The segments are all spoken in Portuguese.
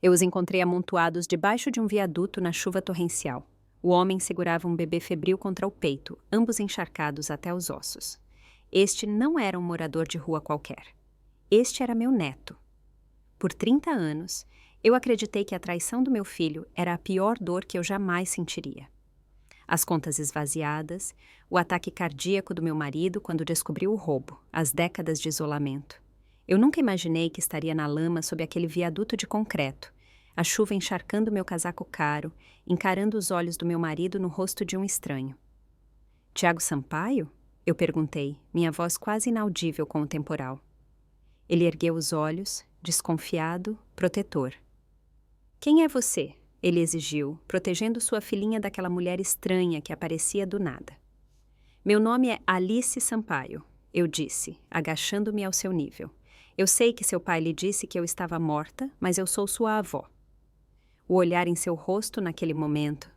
Eu os encontrei amontoados debaixo de um viaduto na chuva torrencial. O homem segurava um bebê febril contra o peito, ambos encharcados até os ossos. Este não era um morador de rua qualquer. Este era meu neto. Por 30 anos, eu acreditei que a traição do meu filho era a pior dor que eu jamais sentiria. As contas esvaziadas, o ataque cardíaco do meu marido quando descobriu o roubo, as décadas de isolamento. Eu nunca imaginei que estaria na lama sob aquele viaduto de concreto, a chuva encharcando meu casaco caro, encarando os olhos do meu marido no rosto de um estranho. Tiago Sampaio? Eu perguntei, minha voz quase inaudível com o temporal. Ele ergueu os olhos, desconfiado, protetor. Quem é você? Ele exigiu, protegendo sua filhinha daquela mulher estranha que aparecia do nada. Meu nome é Alice Sampaio, eu disse, agachando-me ao seu nível. Eu sei que seu pai lhe disse que eu estava morta, mas eu sou sua avó. O olhar em seu rosto naquele momento,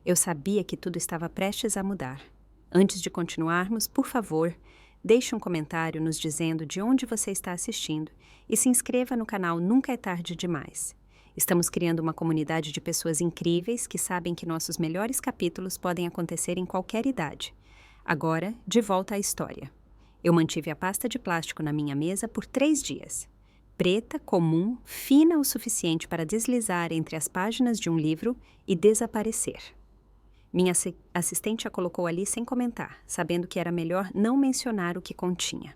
eu sabia que tudo estava prestes a mudar. Antes de continuarmos, por favor, deixe um comentário nos dizendo de onde você está assistindo e se inscreva no canal Nunca é Tarde Demais. Estamos criando uma comunidade de pessoas incríveis que sabem que nossos melhores capítulos podem acontecer em qualquer idade. Agora, de volta à história. Eu mantive a pasta de plástico na minha mesa por 3 dias. Preta, comum, fina o suficiente para deslizar entre as páginas de um livro e desaparecer. Minha assistente a colocou ali sem comentar, sabendo que era melhor não mencionar o que continha.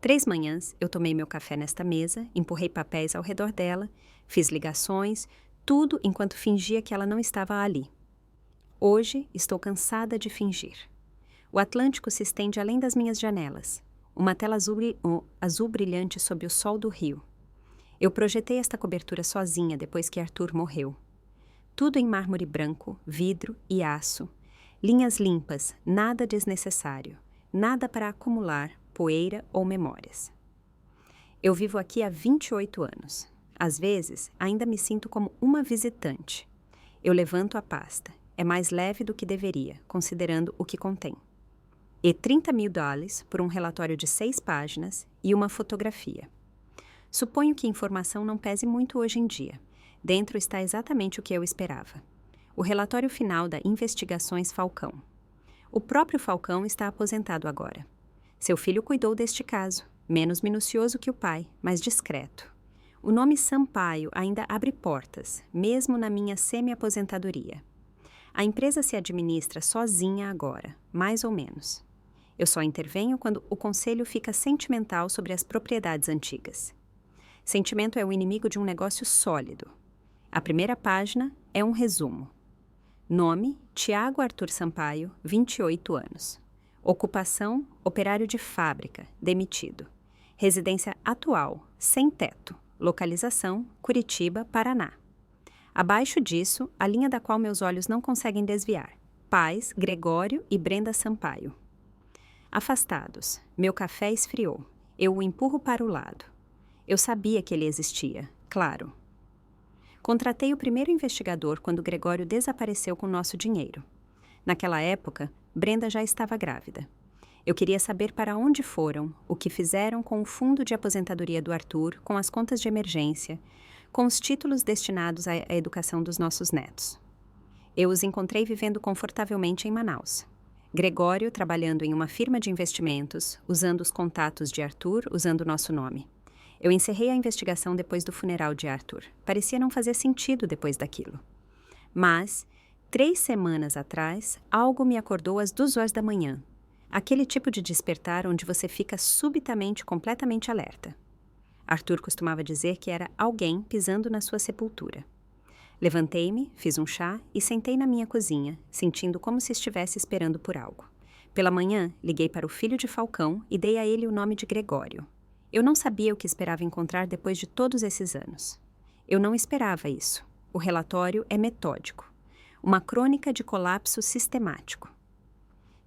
3 manhãs, eu tomei meu café nesta mesa, empurrei papéis ao redor dela, fiz ligações, tudo enquanto fingia que ela não estava ali. Hoje, estou cansada de fingir. O Atlântico se estende além das minhas janelas, uma tela azul brilhante sob o sol do rio. Eu projetei esta cobertura sozinha depois que Arthur morreu. Tudo em mármore branco, vidro e aço. Linhas limpas, nada desnecessário, nada para acumular poeira ou memórias. Eu vivo aqui há 28 anos. Às vezes, ainda me sinto como uma visitante. Eu levanto a pasta. É mais leve do que deveria, considerando o que contém. E $30.000 por um relatório de 6 páginas e uma fotografia. Suponho que a informação não pese muito hoje em dia. Dentro está exatamente o que eu esperava. O relatório final da Investigações Falcão. O próprio Falcão está aposentado agora. Seu filho cuidou deste caso, menos minucioso que o pai, mas discreto. O nome Sampaio ainda abre portas, mesmo na minha semi-aposentadoria. A empresa se administra sozinha agora, mais ou menos. Eu só intervenho quando o conselho fica sentimental sobre as propriedades antigas. Sentimento é o inimigo de um negócio sólido. A primeira página é um resumo. Nome, Tiago Arthur Sampaio, 28 anos. Ocupação, operário de fábrica, demitido. Residência atual, sem teto. Localização, Curitiba, Paraná. Abaixo disso, a linha da qual meus olhos não conseguem desviar. Pais, Gregório e Brenda Sampaio. Afastados. Meu café esfriou. Eu o empurro para o lado. Eu sabia que ele existia, claro. Contratei o primeiro investigador quando Gregório desapareceu com nosso dinheiro. Naquela época, Brenda já estava grávida. Eu queria saber para onde foram, o que fizeram com o fundo de aposentadoria do Arthur, com as contas de emergência, com os títulos destinados à educação dos nossos netos. Eu os encontrei vivendo confortavelmente em Manaus. Gregório trabalhando em uma firma de investimentos, usando os contatos de Arthur, usando nosso nome. Eu encerrei a investigação depois do funeral de Arthur. Parecia não fazer sentido depois daquilo. Mas, 3 semanas atrás, algo me acordou às 2 horas da manhã. Aquele tipo de despertar onde você fica subitamente completamente alerta. Arthur costumava dizer que era alguém pisando na sua sepultura. Levantei-me, fiz um chá e sentei na minha cozinha, sentindo como se estivesse esperando por algo. Pela manhã, liguei para o filho de Falcão e dei a ele o nome de Gregório. Eu não sabia o que esperava encontrar depois de todos esses anos. Eu não esperava isso. O relatório é metódico. Uma crônica de colapso sistemático.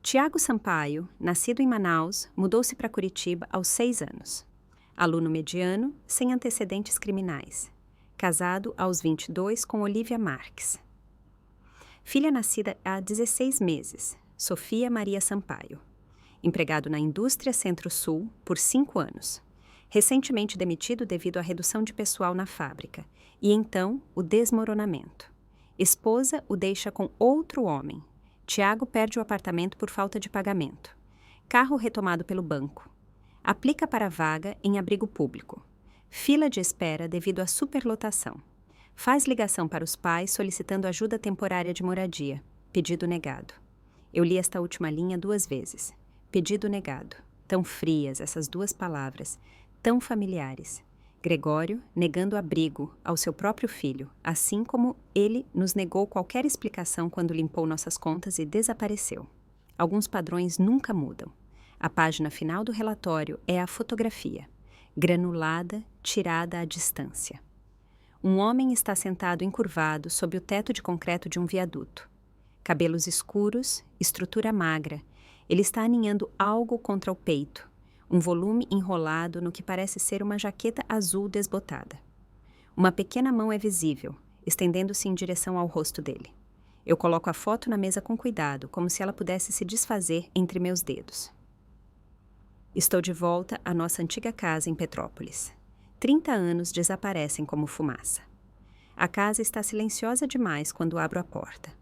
Tiago Sampaio, nascido em Manaus, mudou-se para Curitiba aos 6 anos. Aluno mediano, sem antecedentes criminais. Casado aos 22 com Olivia Marques. Filha nascida há 16 meses, Sofia Maria Sampaio. Empregado na indústria Centro-Sul por 5 anos. recentemente demitido devido à redução de pessoal na fábrica, e então o desmoronamento. Esposa o deixa com outro homem. Tiago perde o apartamento por falta de pagamento. Carro retomado pelo banco. Aplica para vaga em abrigo público. Fila de espera devido à superlotação. Faz ligação para os pais solicitando ajuda temporária de moradia. Pedido negado. Eu li esta última linha 2 vezes. Pedido negado. Tão frias essas 2 palavras, tão familiares. Gregório negando abrigo ao seu próprio filho, assim como ele nos negou qualquer explicação quando limpou nossas contas e desapareceu. Alguns padrões nunca mudam. A página final do relatório é a fotografia, granulada, tirada à distância. Um homem está sentado encurvado sob o teto de concreto de um viaduto. Cabelos escuros, estrutura magra. Ele está aninhando algo contra o peito. Um volume enrolado no que parece ser uma jaqueta azul desbotada. Uma pequena mão é visível, estendendo-se em direção ao rosto dele. Eu coloco a foto na mesa com cuidado, como se ela pudesse se desfazer entre meus dedos. Estou de volta à nossa antiga casa em Petrópolis. 30 anos desaparecem como fumaça. A casa está silenciosa demais quando abro a porta.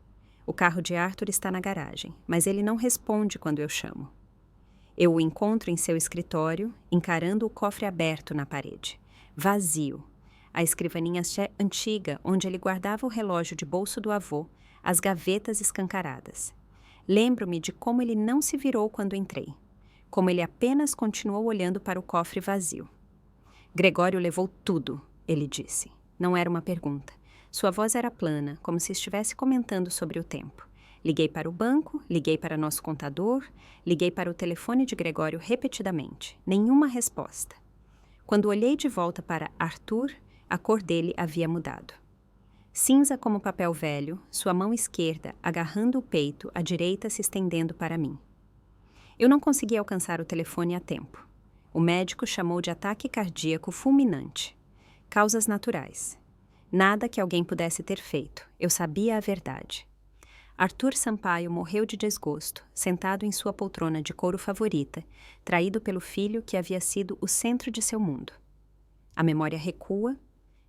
O carro de Arthur está na garagem, mas ele não responde quando eu chamo. Eu o encontro em seu escritório, encarando o cofre aberto na parede. Vazio. A escrivaninha antiga, onde ele guardava o relógio de bolso do avô, as gavetas escancaradas. Lembro-me de como ele não se virou quando entrei. Como ele apenas continuou olhando para o cofre vazio. Gregório levou tudo, ele disse. Não era uma pergunta. Sua voz era plana, como se estivesse comentando sobre o tempo. Liguei para o banco, liguei para nosso contador, liguei para o telefone de Gregório repetidamente. Nenhuma resposta. Quando olhei de volta para Arthur, a cor dele havia mudado. Cinza como papel velho, sua mão esquerda agarrando o peito, a direita se estendendo para mim. Eu não consegui alcançar o telefone a tempo. O médico chamou de ataque cardíaco fulminante. Causas naturais. Nada que alguém pudesse ter feito. Eu sabia a verdade. Arthur Sampaio morreu de desgosto, sentado em sua poltrona de couro favorita, traído pelo filho que havia sido o centro de seu mundo. A memória recua,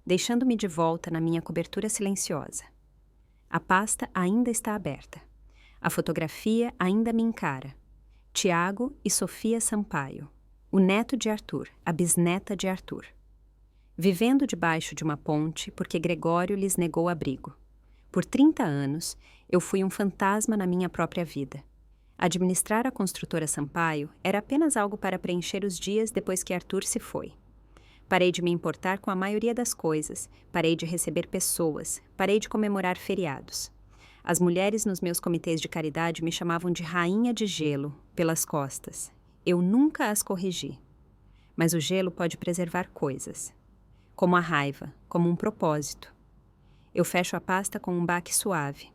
deixando-me de volta na minha cobertura silenciosa. A pasta ainda está aberta. A fotografia ainda me encara. Tiago e Sofia Sampaio, o neto de Arthur, a bisneta de Arthur. Vivendo debaixo de uma ponte porque Gregório lhes negou abrigo. Por 30 anos, eu fui um fantasma na minha própria vida. Administrar a construtora Sampaio era apenas algo para preencher os dias depois que Arthur se foi. Parei de me importar com a maioria das coisas, parei de receber pessoas, parei de comemorar feriados. As mulheres nos meus comitês de caridade me chamavam de rainha de gelo, pelas costas. Eu nunca as corrigi. Mas o gelo pode preservar coisas. Como a raiva, como um propósito. Eu fecho a pasta com um baque suave.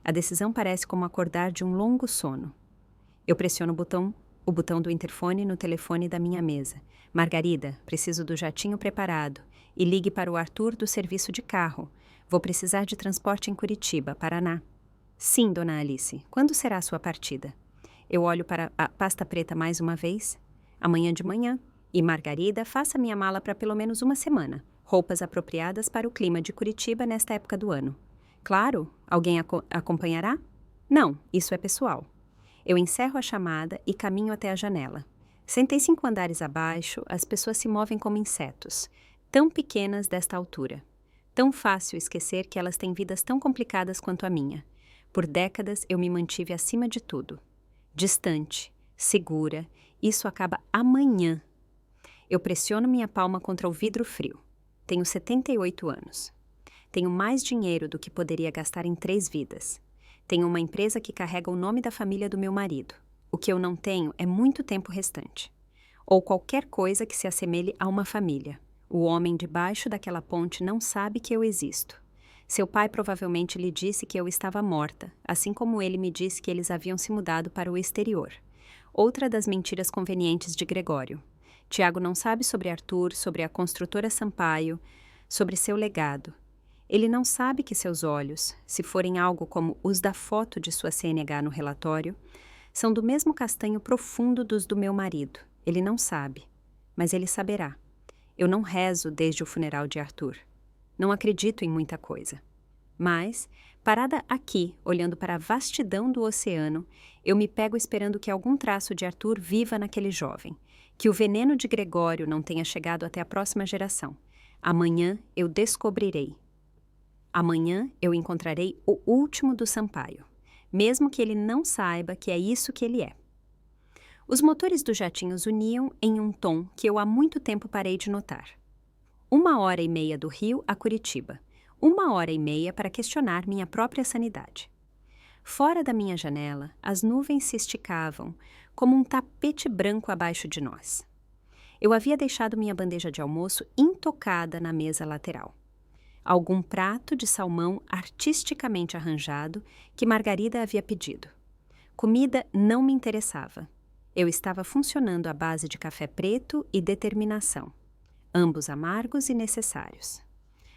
A decisão parece como acordar de um longo sono. Eu pressiono o botão do interfone no telefone da minha mesa. Margarida, preciso do jatinho preparado. E ligue para o Arthur do serviço de carro. Vou precisar de transporte em Curitiba, Paraná. Sim, dona Alice. Quando será a sua partida? Eu olho para a pasta preta mais uma vez. Amanhã de manhã. E Margarida, faça minha mala para pelo menos uma semana. Roupas apropriadas para o clima de Curitiba nesta época do ano. Claro, alguém acompanhará? Não, isso é pessoal. Eu encerro a chamada e caminho até a janela. 105 andares abaixo, as pessoas se movem como insetos, tão pequenas desta altura. Tão fácil esquecer que elas têm vidas tão complicadas quanto a minha. Por décadas eu me mantive acima de tudo. Distante, segura, isso acaba amanhã. Eu pressiono minha palma contra o vidro frio. Tenho 78 anos. Tenho mais dinheiro do que poderia gastar em 3 vidas. Tenho uma empresa que carrega o nome da família do meu marido. O que eu não tenho é muito tempo restante. Ou qualquer coisa que se assemelhe a uma família. O homem debaixo daquela ponte não sabe que eu existo. Seu pai provavelmente lhe disse que eu estava morta, assim como ele me disse que eles haviam se mudado para o exterior. Outra das mentiras convenientes de Gregório. Tiago não sabe sobre Arthur, sobre a construtora Sampaio, sobre seu legado. Ele não sabe que seus olhos, se forem algo como os da foto de sua CNH no relatório, são do mesmo castanho profundo dos do meu marido. Ele não sabe, mas ele saberá. Eu não rezo desde o funeral de Arthur. Não acredito em muita coisa. Mas, parada aqui, olhando para a vastidão do oceano, eu me pego esperando que algum traço de Arthur viva naquele jovem, que o veneno de Gregório não tenha chegado até a próxima geração. Amanhã eu descobrirei. Amanhã eu encontrarei o último do Sampaio, mesmo que ele não saiba que é isso que ele é. Os motores do jatinho uniam em um tom que eu há muito tempo parei de notar. 1h30 do Rio a Curitiba. 1h30 para questionar minha própria sanidade. Fora da minha janela, as nuvens se esticavam como um tapete branco abaixo de nós. Eu havia deixado minha bandeja de almoço intocada na mesa lateral. Algum prato de salmão artisticamente arranjado que Margarida havia pedido. Comida não me interessava. Eu estava funcionando à base de café preto e determinação, ambos amargos e necessários.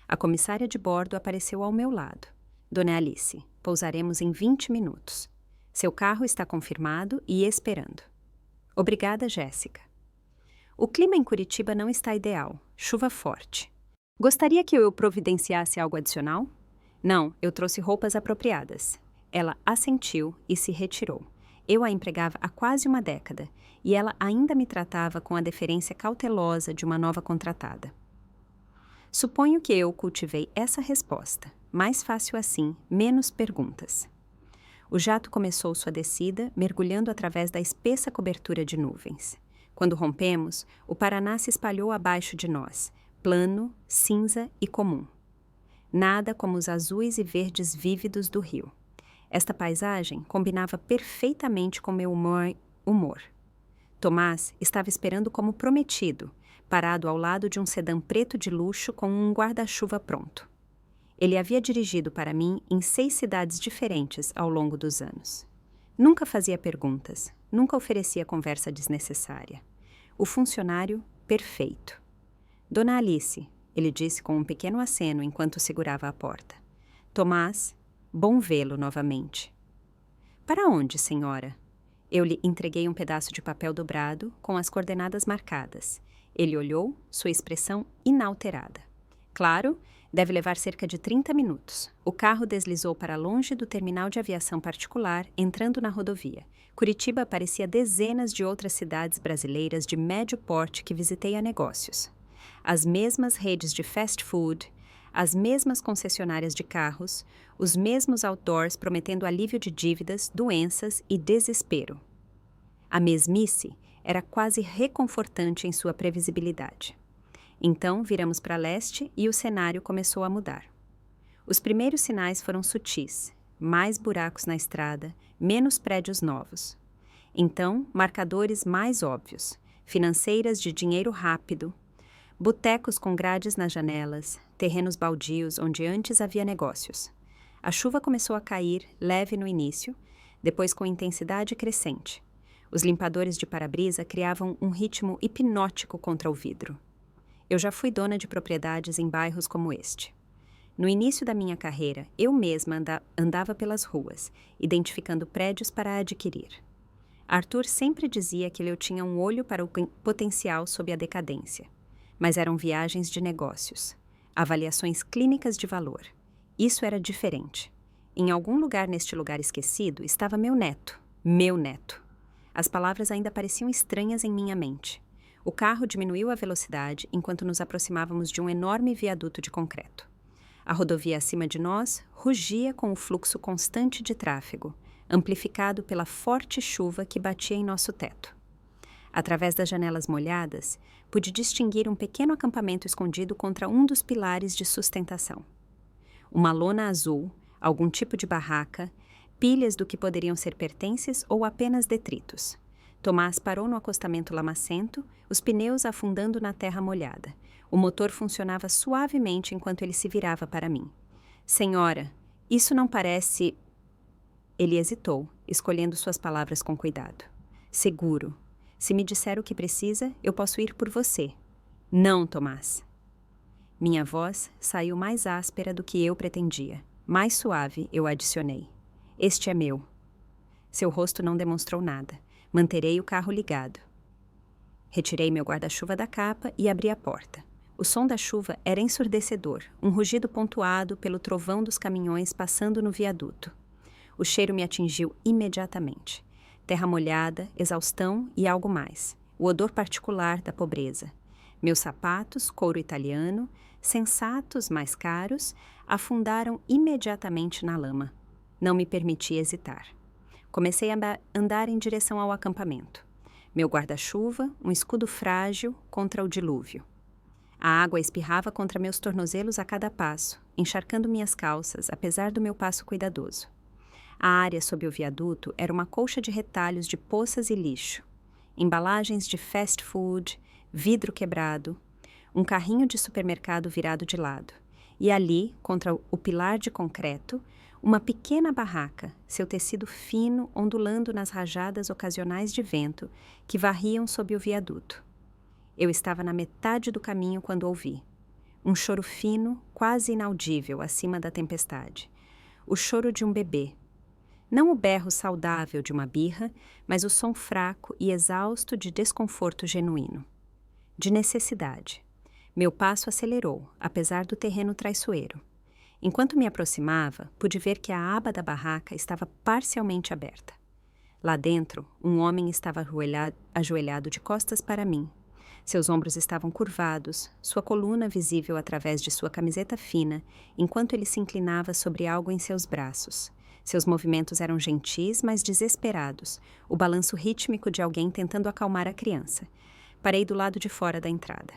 A comissária de bordo apareceu ao meu lado. Dona Alice, pousaremos em 20 minutos. Seu carro está confirmado e esperando. Obrigada, Jéssica. O clima em Curitiba não está ideal. Chuva forte. Gostaria que eu providenciasse algo adicional? Não, eu trouxe roupas apropriadas. Ela assentiu e se retirou. Eu a empregava há quase uma década, e ela ainda me tratava com a deferência cautelosa de uma nova contratada. Suponho que eu cultivei essa resposta. Mais fácil assim, menos perguntas. O jato começou sua descida, mergulhando através da espessa cobertura de nuvens. Quando rompemos, o Paraná se espalhou abaixo de nós, plano, cinza e comum. Nada como os azuis e verdes vívidos do rio. Esta paisagem combinava perfeitamente com meu humor. Tomás estava esperando como prometido, parado ao lado de um sedã preto de luxo com um guarda-chuva pronto. Ele havia dirigido para mim em 6 cidades diferentes ao longo dos anos. Nunca fazia perguntas, nunca oferecia conversa desnecessária. O funcionário perfeito. Dona Alice, ele disse com um pequeno aceno enquanto segurava a porta. Tomás, bom vê-lo novamente. Para onde, senhora? Eu lhe entreguei um pedaço de papel dobrado com as coordenadas marcadas. Ele olhou, sua expressão inalterada. Claro, deve levar cerca de 30 minutos. O carro deslizou para longe do terminal de aviação particular, entrando na rodovia. Curitiba parecia dezenas de outras cidades brasileiras de médio porte que visitei a negócios. As mesmas redes de fast food, as mesmas concessionárias de carros, os mesmos outdoors prometendo alívio de dívidas, doenças e desespero. A mesmice era quase reconfortante em sua previsibilidade. Então viramos para leste e o cenário começou a mudar. Os primeiros sinais foram sutis, mais buracos na estrada, menos prédios novos. Então, marcadores mais óbvios, financeiras de dinheiro rápido, botecos com grades nas janelas, terrenos baldios onde antes havia negócios. A chuva começou a cair, leve no início, depois com intensidade crescente. Os limpadores de para-brisa criavam um ritmo hipnótico contra o vidro. Eu já fui dona de propriedades em bairros como este. No início da minha carreira, eu mesma andava pelas ruas, identificando prédios para adquirir. Arthur sempre dizia que eu tinha um olho para o potencial sob a decadência. Mas eram viagens de negócios, avaliações clínicas de valor. Isso era diferente. Em algum lugar neste lugar esquecido estava meu neto. Meu neto. As palavras ainda pareciam estranhas em minha mente. O carro diminuiu a velocidade enquanto nos aproximávamos de um enorme viaduto de concreto. A rodovia acima de nós rugia com o fluxo constante de tráfego, amplificado pela forte chuva que batia em nosso teto. Através das janelas molhadas, pude distinguir um pequeno acampamento escondido contra um dos pilares de sustentação. Uma lona azul, algum tipo de barraca, pilhas do que poderiam ser pertences ou apenas detritos. Tomás parou no acostamento lamacento, os pneus afundando na terra molhada. O motor funcionava suavemente enquanto ele se virava para mim. Senhora, isso não parece... Ele hesitou, escolhendo suas palavras com cuidado. Seguro. Se me disser o que precisa, eu posso ir por você. Não, Tomás. Minha voz saiu mais áspera do que eu pretendia. Mais suave, eu adicionei. Este é meu. Seu rosto não demonstrou nada. Manterei o carro ligado. Retirei meu guarda-chuva da capa e abri a porta. O som da chuva era ensurdecedor, um rugido pontuado pelo trovão dos caminhões passando no viaduto. O cheiro me atingiu imediatamente. Terra molhada, exaustão e algo mais. O odor particular da pobreza. Meus sapatos, couro italiano, sensatos, mais caros, afundaram imediatamente na lama. Não me permiti hesitar. Comecei a andar em direção ao acampamento. Meu guarda-chuva, um escudo frágil contra o dilúvio. A água espirrava contra meus tornozelos a cada passo, encharcando minhas calças, apesar do meu passo cuidadoso. A área sob o viaduto era uma colcha de retalhos de poças e lixo, embalagens de fast food, vidro quebrado, um carrinho de supermercado virado de lado, e ali, contra o pilar de concreto, uma pequena barraca, seu tecido fino ondulando nas rajadas ocasionais de vento que varriam sob o viaduto. Eu estava na metade do caminho quando ouvi. Um choro fino, quase inaudível acima da tempestade. O choro de um bebê. Não o berro saudável de uma birra, mas o som fraco e exausto de desconforto genuíno. De necessidade. Meu passo acelerou, apesar do terreno traiçoeiro. Enquanto me aproximava, pude ver que a aba da barraca estava parcialmente aberta. Lá dentro, um homem estava ajoelhado de costas para mim. Seus ombros estavam curvados, sua coluna visível através de sua camiseta fina, enquanto ele se inclinava sobre algo em seus braços. Seus movimentos eram gentis, mas desesperados, o balanço rítmico de alguém tentando acalmar a criança. Parei do lado de fora da entrada.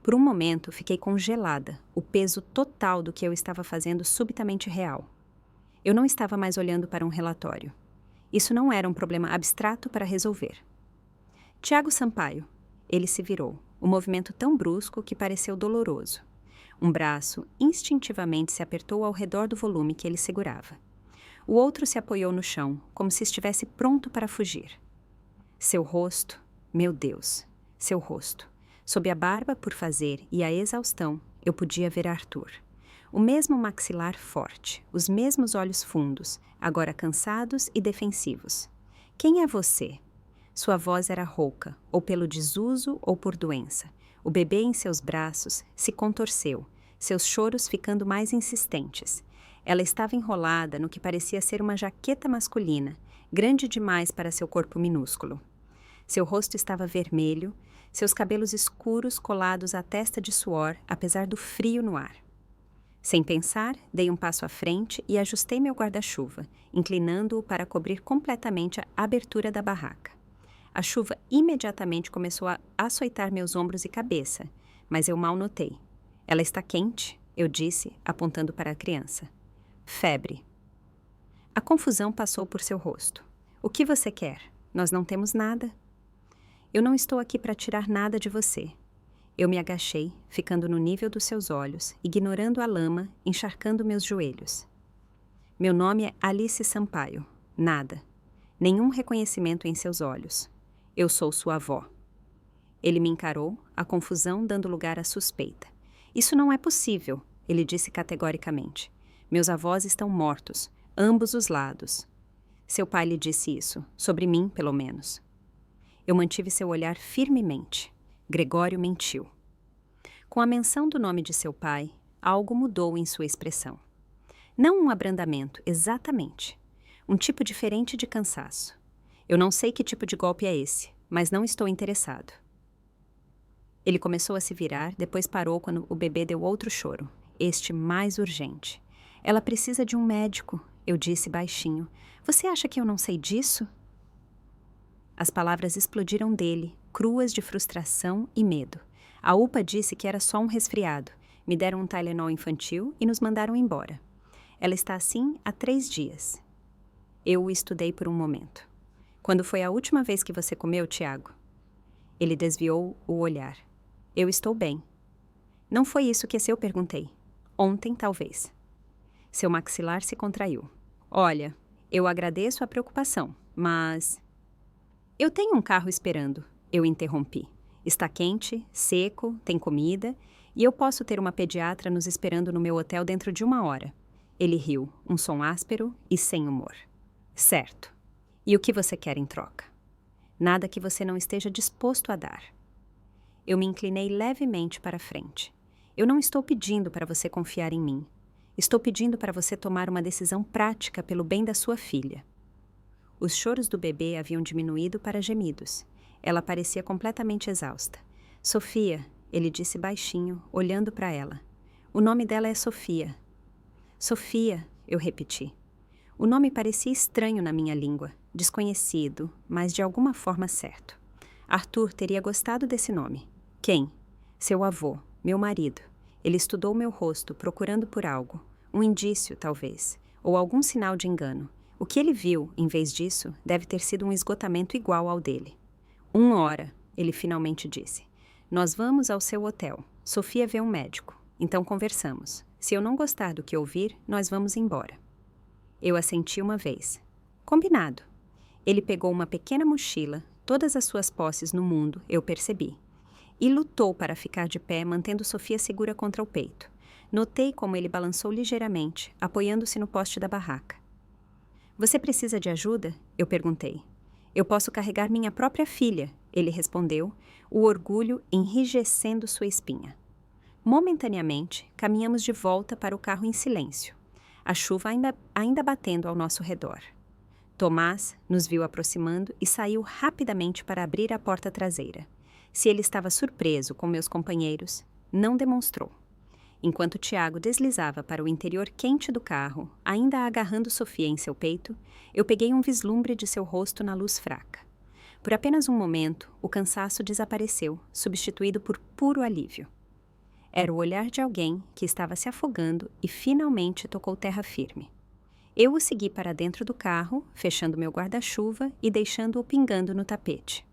Por um momento, fiquei congelada, o peso total do que eu estava fazendo subitamente real. Eu não estava mais olhando para um relatório. Isso não era um problema abstrato para resolver. Tiago Sampaio. Ele se virou, um movimento tão brusco que pareceu doloroso. Um braço instintivamente se apertou ao redor do volume que ele segurava. O outro se apoiou no chão, como se estivesse pronto para fugir. Seu rosto, meu Deus, seu rosto. Sob a barba por fazer e a exaustão, eu podia ver Arthur. O mesmo maxilar forte, os mesmos olhos fundos, agora cansados e defensivos. Quem é você? Sua voz era rouca, ou pelo desuso ou por doença. O bebê em seus braços se contorceu, seus choros ficando mais insistentes. Ela estava enrolada no que parecia ser uma jaqueta masculina, grande demais para seu corpo minúsculo. Seu rosto estava vermelho, seus cabelos escuros colados à testa de suor, apesar do frio no ar. Sem pensar, dei um passo à frente e ajustei meu guarda-chuva, inclinando-o para cobrir completamente a abertura da barraca. A chuva imediatamente começou a açoitar meus ombros e cabeça, mas eu mal notei. Ela está quente, eu disse, apontando para a criança. Febre. A confusão passou por seu rosto. O que você quer? Nós não temos nada. Eu não estou aqui para tirar nada de você. Eu me agachei, ficando no nível dos seus olhos, ignorando a lama, encharcando meus joelhos. Meu nome é Alice Sampaio. Nada. Nenhum reconhecimento em seus olhos. Eu sou sua avó. Ele me encarou, a confusão dando lugar à suspeita. Isso não é possível, ele disse categoricamente. Meus avós estão mortos, ambos os lados. Seu pai lhe disse isso, sobre mim, pelo menos. Eu mantive seu olhar firmemente. Gregório mentiu. Com a menção do nome de seu pai, algo mudou em sua expressão. Não um abrandamento, exatamente. Um tipo diferente de cansaço. Eu não sei que tipo de golpe é esse, mas não estou interessado. Ele começou a se virar, depois parou quando o bebê deu outro choro, este mais urgente. Ela precisa de um médico, eu disse baixinho. Você acha que eu não sei disso? As palavras explodiram dele, cruas de frustração e medo. A UPA disse que era só um resfriado. Me deram um Tylenol infantil e nos mandaram embora. Ela está assim há 3 dias. Eu o estudei por um momento. Quando foi a última vez que você comeu, Tiago? Ele desviou o olhar. Eu estou bem. Não foi isso que eu perguntei. Ontem, talvez. Seu maxilar se contraiu. Olha, eu agradeço a preocupação, mas... Eu tenho um carro esperando, eu interrompi. Está quente, seco, tem comida, e eu posso ter uma pediatra nos esperando no meu hotel dentro de 1 hora. Ele riu, um som áspero e sem humor. Certo. E o que você quer em troca? Nada que você não esteja disposto a dar. Eu me inclinei levemente para a frente. Eu não estou pedindo para você confiar em mim. Estou pedindo para você tomar uma decisão prática pelo bem da sua filha. Os choros do bebê haviam diminuído para gemidos. Ela parecia completamente exausta. Sofia, ele disse baixinho, olhando para ela. O nome dela é Sofia. Sofia, eu repeti. O nome parecia estranho na minha língua, desconhecido, mas de alguma forma certo. Arthur teria gostado desse nome. Quem? Seu avô, meu marido. Ele estudou meu rosto, procurando por algo. Um indício, talvez, ou algum sinal de engano. O que ele viu, em vez disso, deve ter sido um esgotamento igual ao dele. 1 hora, ele finalmente disse. Nós vamos ao seu hotel. Sofia vê um médico. Então conversamos. Se eu não gostar do que ouvir, nós vamos embora. Eu assenti uma vez. Combinado. Ele pegou uma pequena mochila, todas as suas posses no mundo, eu percebi. E lutou para ficar de pé, mantendo Sofia segura contra o peito. Notei como ele balançou ligeiramente, apoiando-se no poste da barraca. Você precisa de ajuda? Eu perguntei. Eu posso carregar minha própria filha, ele respondeu, o orgulho enrijecendo sua espinha. Momentaneamente, caminhamos de volta para o carro em silêncio, a chuva ainda batendo ao nosso redor. Tomás nos viu aproximando e saiu rapidamente para abrir a porta traseira. Se ele estava surpreso com meus companheiros, não demonstrou. Enquanto Tiago deslizava para o interior quente do carro, ainda agarrando Sofia em seu peito, eu peguei um vislumbre de seu rosto na luz fraca. Por apenas um momento, o cansaço desapareceu, substituído por puro alívio. Era o olhar de alguém que estava se afogando e finalmente tocou terra firme. Eu o segui para dentro do carro, fechando meu guarda-chuva e deixando-o pingando no tapete.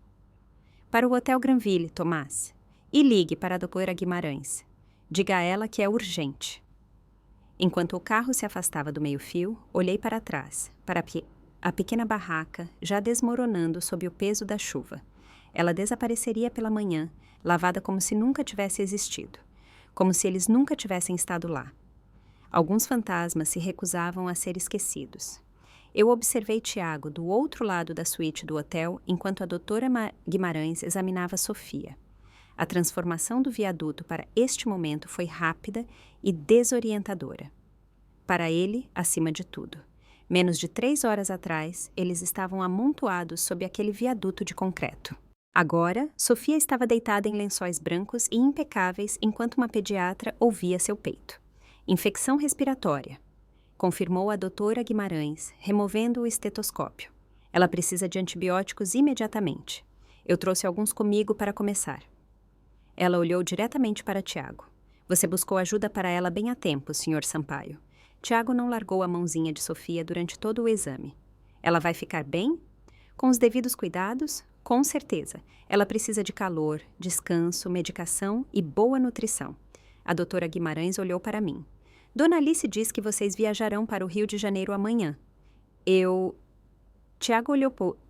Para o Hotel Granville, Tomás. E ligue para a doutora Guimarães. Diga a ela que é urgente. Enquanto o carro se afastava do meio-fio, olhei para trás, para a pequena barraca já desmoronando sob o peso da chuva. Ela desapareceria pela manhã, lavada como se nunca tivesse existido, como se eles nunca tivessem estado lá. Alguns fantasmas se recusavam a ser esquecidos. Eu observei Tiago do outro lado da suíte do hotel enquanto a doutora Guimarães examinava Sofia. A transformação do viaduto para este momento foi rápida e desorientadora. Para ele, acima de tudo. Menos de 3 horas atrás, eles estavam amontoados sob aquele viaduto de concreto. Agora, Sofia estava deitada em lençóis brancos e impecáveis enquanto uma pediatra ouvia seu peito. Infecção respiratória, confirmou a doutora Guimarães, removendo o estetoscópio. Ela precisa de antibióticos imediatamente. Eu trouxe alguns comigo para começar. Ela olhou diretamente para Tiago. Você buscou ajuda para ela bem a tempo, Sr. Sampaio. Tiago não largou a mãozinha de Sofia durante todo o exame. Ela vai ficar bem? Com os devidos cuidados? Com certeza. Ela precisa de calor, descanso, medicação e boa nutrição. A doutora Guimarães olhou para mim. Dona Alice diz que vocês viajarão para o Rio de Janeiro amanhã. Tiago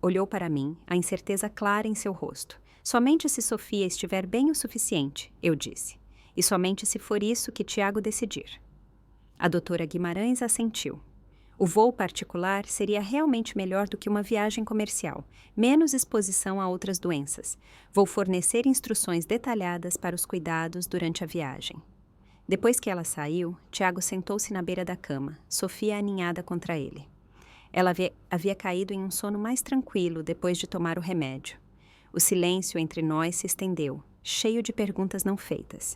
olhou para mim, a incerteza clara em seu rosto. Somente se Sofia estiver bem o suficiente, eu disse. E somente se for isso que Tiago decidir. A doutora Guimarães assentiu. O voo particular seria realmente melhor do que uma viagem comercial, menos exposição a outras doenças. Vou fornecer instruções detalhadas para os cuidados durante a viagem. Depois que ela saiu, Tiago sentou-se na beira da cama, Sofia aninhada contra ele. Ela havia caído em um sono mais tranquilo depois de tomar o remédio. O silêncio entre nós se estendeu, cheio de perguntas não feitas.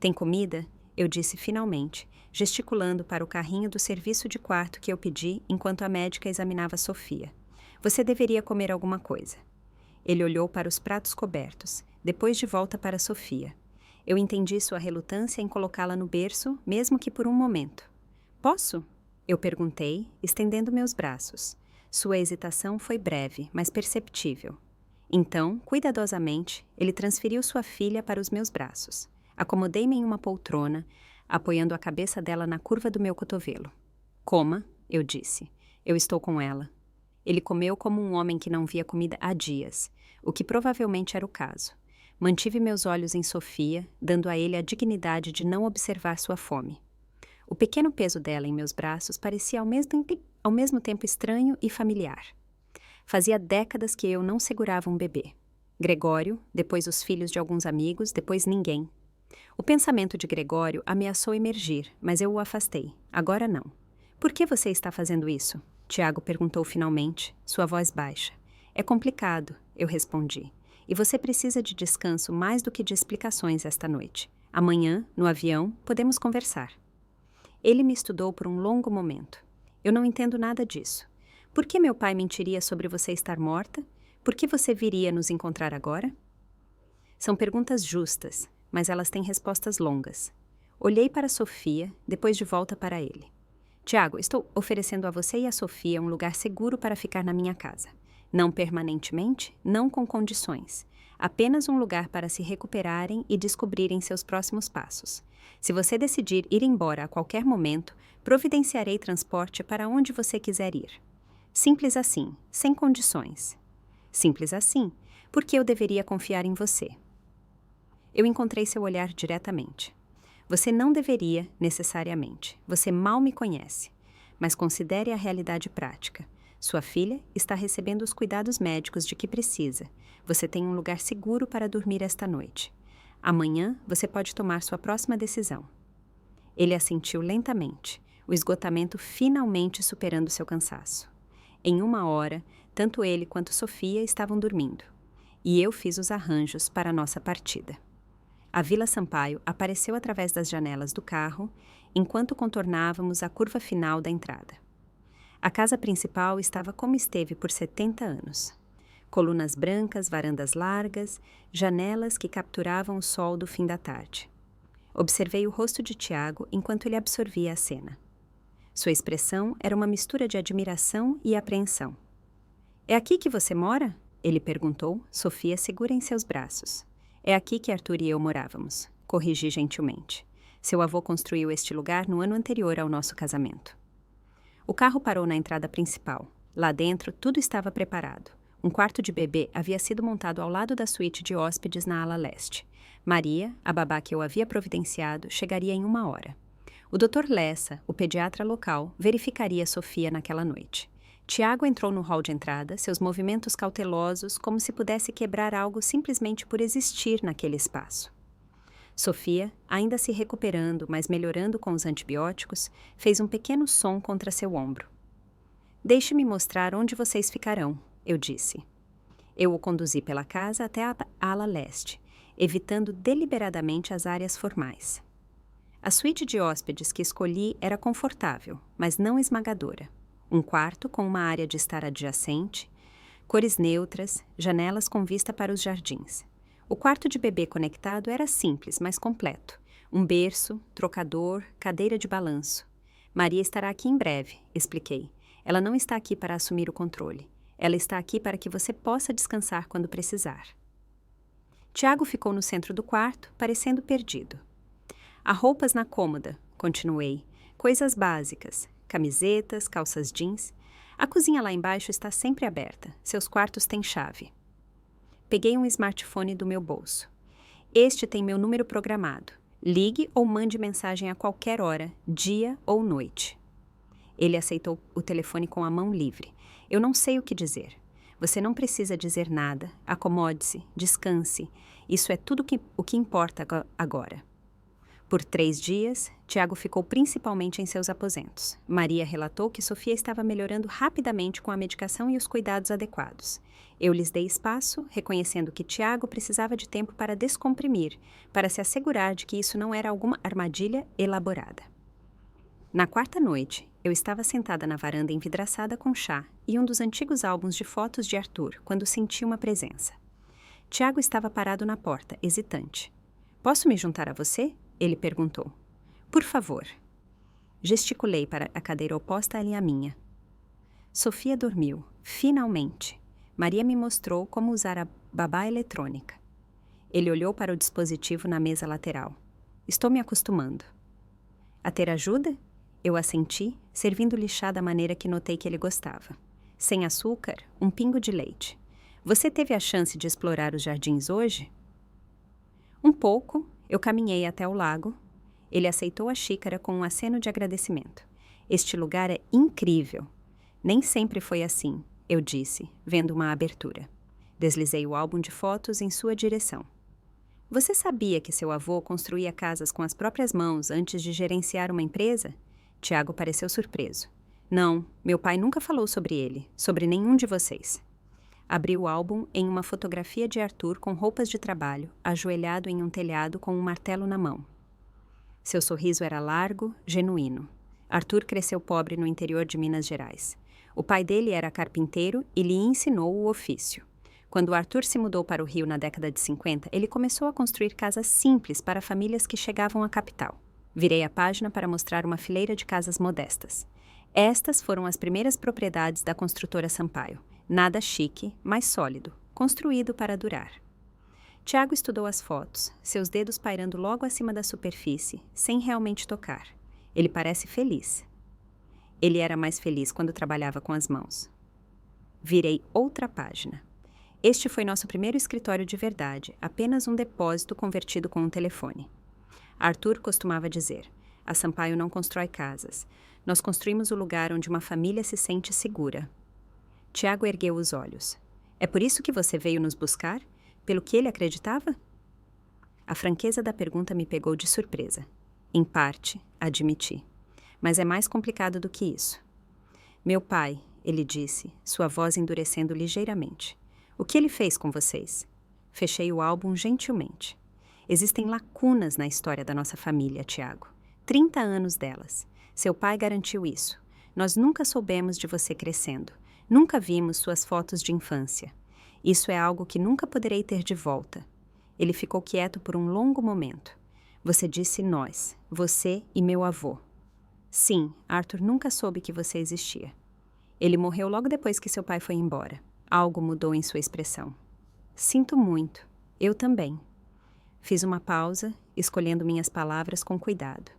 Tem comida? Eu disse finalmente, gesticulando para o carrinho do serviço de quarto que eu pedi enquanto a médica examinava Sofia. Você deveria comer alguma coisa. Ele olhou para os pratos cobertos, depois de volta para Sofia. Eu entendi sua relutância em colocá-la no berço, mesmo que por um momento. Posso? Eu perguntei, estendendo meus braços. Sua hesitação foi breve, mas perceptível. Então, cuidadosamente, ele transferiu sua filha para os meus braços. Acomodei-me em uma poltrona, apoiando a cabeça dela na curva do meu cotovelo. Coma, eu disse. Eu estou com ela. Ele comeu como um homem que não via comida há dias, o que provavelmente era o caso. Mantive meus olhos em Sofia, dando a ele a dignidade de não observar sua fome. O pequeno peso dela em meus braços parecia ao mesmo tempo estranho e familiar. Fazia décadas que eu não segurava um bebê. Gregório, depois os filhos de alguns amigos, depois ninguém. O pensamento de Gregório ameaçou emergir, mas eu o afastei. Agora não. Por que você está fazendo isso? Tiago perguntou finalmente, sua voz baixa. É complicado, eu respondi. E você precisa de descanso mais do que de explicações esta noite. Amanhã, no avião, podemos conversar. Ele me estudou por um longo momento. Eu não entendo nada disso. Por que meu pai mentiria sobre você estar morta? Por que você viria nos encontrar agora? São perguntas justas, mas elas têm respostas longas. Olhei para Sofia, depois de volta para ele. Tiago, estou oferecendo a você e a Sofia um lugar seguro para ficar na minha casa. Não permanentemente, não com condições. Apenas um lugar para se recuperarem e descobrirem seus próximos passos. Se você decidir ir embora a qualquer momento, providenciarei transporte para onde você quiser ir. Simples assim, sem condições. Simples assim, porque eu deveria confiar em você. Eu encontrei seu olhar diretamente. Você não deveria, necessariamente. Você mal me conhece. Mas considere a realidade prática. Sua filha está recebendo os cuidados médicos de que precisa. Você tem um lugar seguro para dormir esta noite. Amanhã você pode tomar sua próxima decisão. Ele assentiu lentamente, o esgotamento finalmente superando seu cansaço. Em 1 hora, tanto ele quanto Sofia estavam dormindo. E eu fiz os arranjos para a nossa partida. A Vila Sampaio apareceu através das janelas do carro, enquanto contornávamos a curva final da entrada. A casa principal estava como esteve por 70 anos. Colunas brancas, varandas largas, janelas que capturavam o sol do fim da tarde. Observei o rosto de Tiago enquanto ele absorvia a cena. Sua expressão era uma mistura de admiração e apreensão. É aqui que você mora? Ele perguntou, Sofia segura em seus braços. É aqui que Arthur e eu morávamos, corrigi gentilmente. Seu avô construiu este lugar no ano anterior ao nosso casamento. O carro parou na entrada principal. Lá dentro, tudo estava preparado. Um quarto de bebê havia sido montado ao lado da suíte de hóspedes na ala leste. Maria, a babá que eu havia providenciado, chegaria em 1 hora. O Dr. Lessa, o pediatra local, verificaria Sofia naquela noite. Tiago entrou no hall de entrada, seus movimentos cautelosos, como se pudesse quebrar algo simplesmente por existir naquele espaço. Sofia, ainda se recuperando, mas melhorando com os antibióticos, fez um pequeno som contra seu ombro. Deixe-me mostrar onde vocês ficarão, eu disse. Eu o conduzi pela casa até a ala leste, evitando deliberadamente as áreas formais. A suíte de hóspedes que escolhi era confortável, mas não esmagadora. Um quarto com uma área de estar adjacente, cores neutras, janelas com vista para os jardins. O quarto de bebê conectado era simples, mas completo. Um berço, trocador, cadeira de balanço. Maria estará aqui em breve, expliquei. Ela não está aqui para assumir o controle. Ela está aqui para que você possa descansar quando precisar. Tiago ficou no centro do quarto, parecendo perdido. Há roupas na cômoda, continuei. Coisas básicas. Camisetas, calças jeans. A cozinha lá embaixo está sempre aberta. Seus quartos têm chave. Peguei um smartphone do meu bolso. Este tem meu número programado. Ligue ou mande mensagem a qualquer hora, dia ou noite. Ele aceitou o telefone com a mão livre. Eu não sei o que dizer. Você não precisa dizer nada. Acomode-se, descanse. Isso é tudo o que importa agora. Por 3 dias, Tiago ficou principalmente em seus aposentos. Maria relatou que Sofia estava melhorando rapidamente com a medicação e os cuidados adequados. Eu lhes dei espaço, reconhecendo que Tiago precisava de tempo para descomprimir, para se assegurar de que isso não era alguma armadilha elaborada. Na 4ª noite, eu estava sentada na varanda envidraçada com chá e um dos antigos álbuns de fotos de Arthur, quando senti uma presença. Tiago estava parado na porta, hesitante. Posso me juntar a você? Ele perguntou. Por favor. Gesticulei para a cadeira oposta à minha. Sofia dormiu, finalmente. Maria me mostrou como usar a babá eletrônica. Ele olhou para o dispositivo na mesa lateral. Estou me acostumando. A ter ajuda? Eu assenti, servindo-lhe chá da maneira que notei que ele gostava. Sem açúcar, um pingo de leite. Você teve a chance de explorar os jardins hoje? Um pouco. Eu caminhei até o lago. Ele aceitou a xícara com um aceno de agradecimento. Este lugar é incrível. Nem sempre foi assim, eu disse, vendo uma abertura. Deslizei o álbum de fotos em sua direção. Você sabia que seu avô construía casas com as próprias mãos antes de gerenciar uma empresa? Tiago pareceu surpreso. Não, meu pai nunca falou sobre ele, sobre nenhum de vocês. Abri o álbum em uma fotografia de Arthur com roupas de trabalho, ajoelhado em um telhado com um martelo na mão. Seu sorriso era largo, genuíno. Arthur cresceu pobre no interior de Minas Gerais. O pai dele era carpinteiro e lhe ensinou o ofício. Quando Arthur se mudou para o Rio na década de 50, ele começou a construir casas simples para famílias que chegavam à capital. Virei a página para mostrar uma fileira de casas modestas. Estas foram as primeiras propriedades da construtora Sampaio. Nada chique, mas sólido, construído para durar. Tiago estudou as fotos, seus dedos pairando logo acima da superfície, sem realmente tocar. Ele parece feliz. Ele era mais feliz quando trabalhava com as mãos. Virei outra página. Este foi nosso primeiro escritório de verdade, apenas um depósito convertido com um telefone. Arthur costumava dizer: a Sampaio não constrói casas. Nós construímos o lugar onde uma família se sente segura. Tiago ergueu os olhos. É por isso que você veio nos buscar? Pelo que ele acreditava? A franqueza da pergunta me pegou de surpresa. Em parte, admiti. Mas é mais complicado do que isso. Meu pai, ele disse, sua voz endurecendo ligeiramente. O que ele fez com vocês? Fechei o álbum gentilmente. Existem lacunas na história da nossa família, Tiago. 30 anos delas. Seu pai garantiu isso. Nós nunca soubemos de você crescendo. Nunca vimos suas fotos de infância. Isso é algo que nunca poderei ter de volta. Ele ficou quieto por um longo momento. Você disse nós, você e meu avô. Sim, Arthur nunca soube que você existia. Ele morreu logo depois que seu pai foi embora. Algo mudou em sua expressão. Sinto muito. Eu também. Fiz uma pausa, escolhendo minhas palavras com cuidado.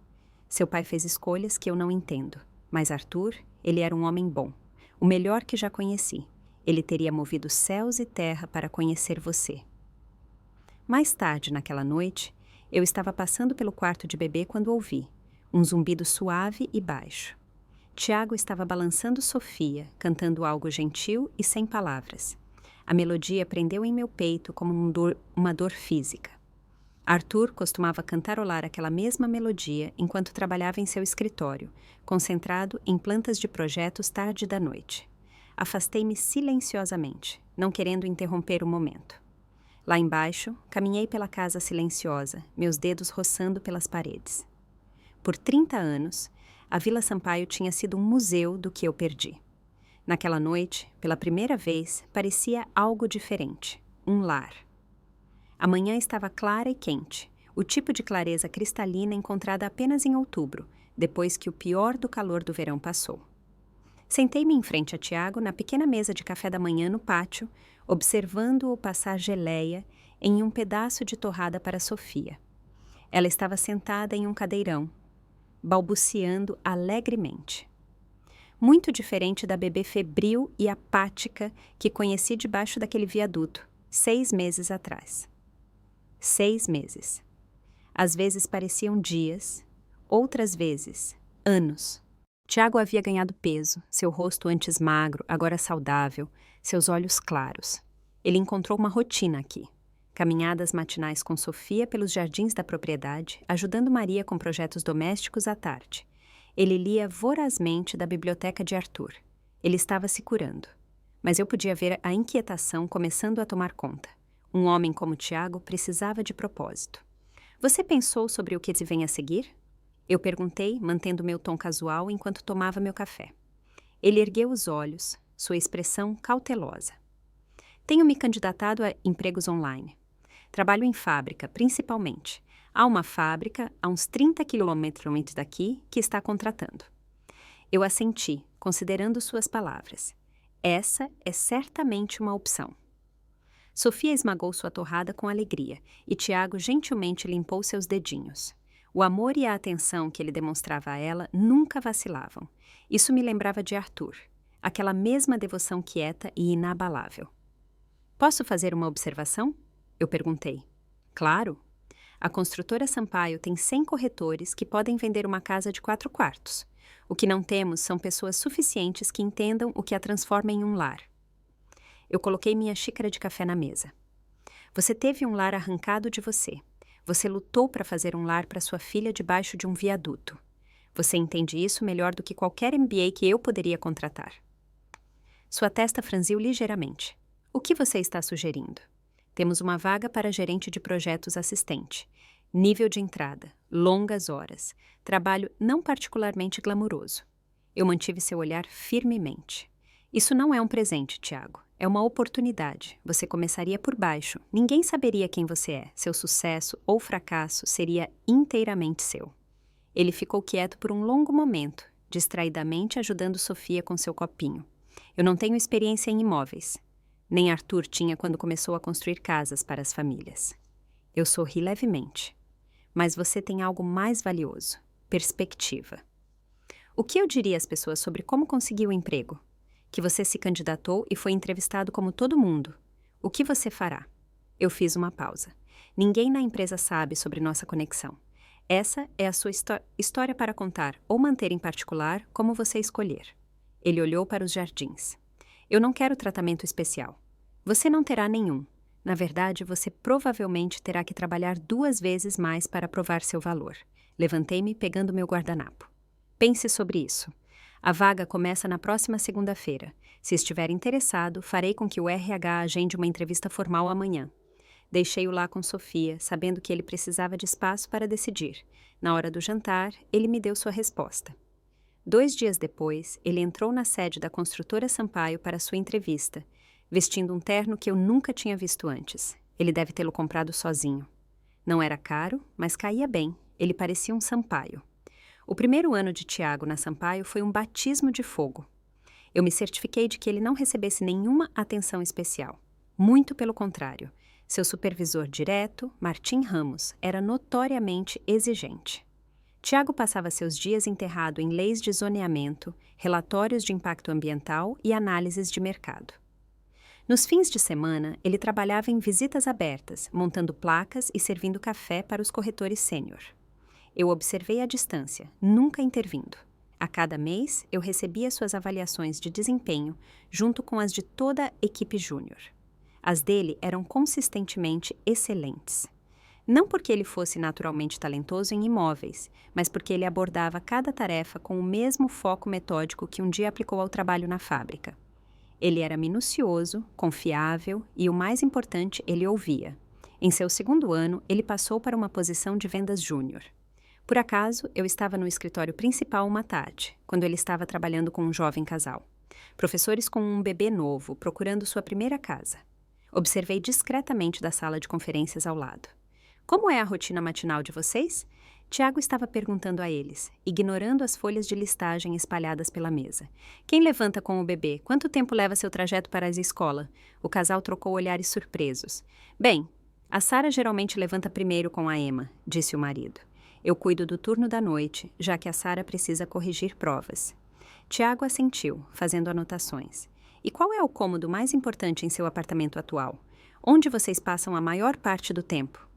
Seu pai fez escolhas que eu não entendo. Mas Arthur, ele era um homem bom. O melhor que já conheci. Ele teria movido céus e terra para conhecer você. Mais tarde, naquela noite, eu estava passando pelo quarto de bebê quando ouvi um zumbido suave e baixo. Tiago estava balançando Sofia, cantando algo gentil e sem palavras. A melodia prendeu em meu peito como uma dor física. Arthur costumava cantarolar aquela mesma melodia enquanto trabalhava em seu escritório, concentrado em plantas de projetos tarde da noite. Afastei-me silenciosamente, não querendo interromper o momento. Lá embaixo, caminhei pela casa silenciosa, meus dedos roçando pelas paredes. Por 30 anos, a Vila Sampaio tinha sido um museu do que eu perdi. Naquela noite, pela primeira vez, parecia algo diferente, um lar. A manhã estava clara e quente, o tipo de clareza cristalina encontrada apenas em outubro, depois que o pior do calor do verão passou. Sentei-me em frente a Tiago na pequena mesa de café da manhã no pátio, observando-o passar geleia em um pedaço de torrada para Sofia. Ela estava sentada em um cadeirão, balbuciando alegremente. Muito diferente da bebê febril e apática que conheci debaixo daquele viaduto, 6 meses atrás. 6 meses. Às vezes pareciam dias, outras vezes, anos. Tiago havia ganhado peso, seu rosto antes magro, agora saudável, seus olhos claros. Ele encontrou uma rotina aqui. Caminhadas matinais com Sofia pelos jardins da propriedade, ajudando Maria com projetos domésticos à tarde. Ele lia vorazmente da biblioteca de Arthur. Ele estava se curando. Mas eu podia ver a inquietação começando a tomar conta. Um homem como Tiago precisava de propósito. Você pensou sobre o que se vem a seguir? Eu perguntei, mantendo meu tom casual enquanto tomava meu café. Ele ergueu os olhos, sua expressão cautelosa. Tenho me candidatado a empregos online. Trabalho em fábrica, principalmente. Há uma fábrica, a uns 30 quilômetros daqui, que está contratando. Eu assenti, considerando suas palavras. Essa é certamente uma opção. Sofia esmagou sua torrada com alegria, e Tiago gentilmente limpou seus dedinhos. O amor e a atenção que ele demonstrava a ela nunca vacilavam. Isso me lembrava de Arthur, aquela mesma devoção quieta e inabalável. Posso fazer uma observação? Eu perguntei. Claro. A construtora Sampaio tem 100 corretores que podem vender uma casa de 4 quartos. O que não temos são pessoas suficientes que entendam o que a transforma em um lar. Eu coloquei minha xícara de café na mesa. Você teve um lar arrancado de você. Você lutou para fazer um lar para sua filha debaixo de um viaduto. Você entende isso melhor do que qualquer MBA que eu poderia contratar. Sua testa franziu ligeiramente. O que você está sugerindo? Temos uma vaga para gerente de projetos assistente. Nível de entrada, longas horas, trabalho não particularmente glamuroso. Eu mantive seu olhar firmemente. Isso não é um presente, Tiago. É uma oportunidade. Você começaria por baixo. Ninguém saberia quem você é. Seu sucesso ou fracasso seria inteiramente seu. Ele ficou quieto por um longo momento, distraidamente ajudando Sofia com seu copinho. Eu não tenho experiência em imóveis. Nem Arthur tinha quando começou a construir casas para as famílias. Eu sorri levemente. Mas você tem algo mais valioso: perspectiva. O que eu diria às pessoas sobre como conseguiu o emprego? Que você se candidatou e foi entrevistado como todo mundo. O que você fará? Eu fiz uma pausa. Ninguém na empresa sabe sobre nossa conexão. Essa é a sua história para contar ou manter em particular, como você escolher. Ele olhou para os jardins. Eu não quero tratamento especial. Você não terá nenhum. Na verdade, você provavelmente terá que trabalhar 2 vezes mais para provar seu valor. Levantei-me pegando meu guardanapo. Pense sobre isso. A vaga começa na próxima segunda-feira. Se estiver interessado, farei com que o RH agende uma entrevista formal amanhã. Deixei-o lá com Sofia, sabendo que ele precisava de espaço para decidir. Na hora do jantar, ele me deu sua resposta. 2 dias depois, ele entrou na sede da construtora Sampaio para sua entrevista, vestindo um terno que eu nunca tinha visto antes. Ele deve tê-lo comprado sozinho. Não era caro, mas caía bem. Ele parecia um Sampaio. O primeiro ano de Tiago na Sampaio foi um batismo de fogo. Eu me certifiquei de que ele não recebesse nenhuma atenção especial. Muito pelo contrário. Seu supervisor direto, Martim Ramos, era notoriamente exigente. Tiago passava seus dias enterrado em leis de zoneamento, relatórios de impacto ambiental e análises de mercado. Nos fins de semana, ele trabalhava em visitas abertas, montando placas e servindo café para os corretores sênior. Eu observei à distância, nunca intervindo. A cada mês, eu recebia suas avaliações de desempenho, junto com as de toda a equipe júnior. As dele eram consistentemente excelentes. Não porque ele fosse naturalmente talentoso em imóveis, mas porque ele abordava cada tarefa com o mesmo foco metódico que um dia aplicou ao trabalho na fábrica. Ele era minucioso, confiável e, o mais importante, ele ouvia. Em seu 2º ano, ele passou para uma posição de vendas júnior. Por acaso, eu estava no escritório principal uma tarde, quando ele estava trabalhando com um jovem casal. Professores com um bebê novo, procurando sua primeira casa. Observei discretamente da sala de conferências ao lado. Como é a rotina matinal de vocês? Tiago estava perguntando a eles, ignorando as folhas de listagem espalhadas pela mesa. Quem levanta com o bebê? Quanto tempo leva seu trajeto para a escola? O casal trocou olhares surpresos. Bem, a Sara geralmente levanta primeiro com a Emma, disse o marido. Eu cuido do turno da noite, já que a Sara precisa corrigir provas. Tiago assentiu, fazendo anotações. E qual é o cômodo mais importante em seu apartamento atual? Onde vocês passam a maior parte do tempo?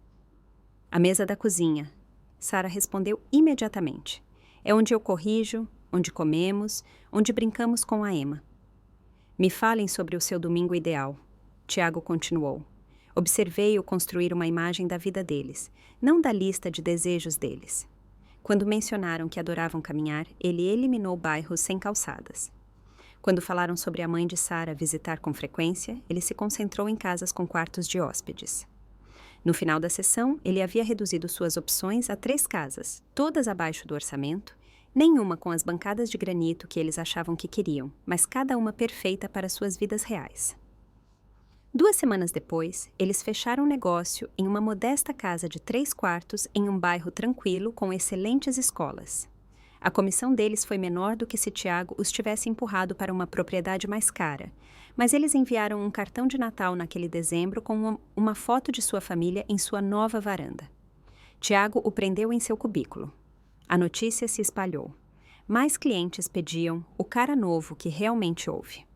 A mesa da cozinha. Sara respondeu imediatamente. É onde eu corrijo, onde comemos, onde brincamos com a Emma. Me falem sobre o seu domingo ideal. Tiago continuou. Observei-o construir uma imagem da vida deles, não da lista de desejos deles. Quando mencionaram que adoravam caminhar, ele eliminou bairros sem calçadas. Quando falaram sobre a mãe de Sara visitar com frequência, ele se concentrou em casas com quartos de hóspedes. No final da sessão, ele havia reduzido suas opções a 3 casas, todas abaixo do orçamento, nenhuma com as bancadas de granito que eles achavam que queriam, mas cada uma perfeita para suas vidas reais. 2 semanas depois, eles fecharam um negócio em uma modesta casa de 3 quartos em um bairro tranquilo com excelentes escolas. A comissão deles foi menor do que se Tiago os tivesse empurrado para uma propriedade mais cara, mas eles enviaram um cartão de Natal naquele dezembro com uma foto de sua família em sua nova varanda. Tiago o prendeu em seu cubículo. A notícia se espalhou. Mais clientes pediam o cara novo que realmente houve.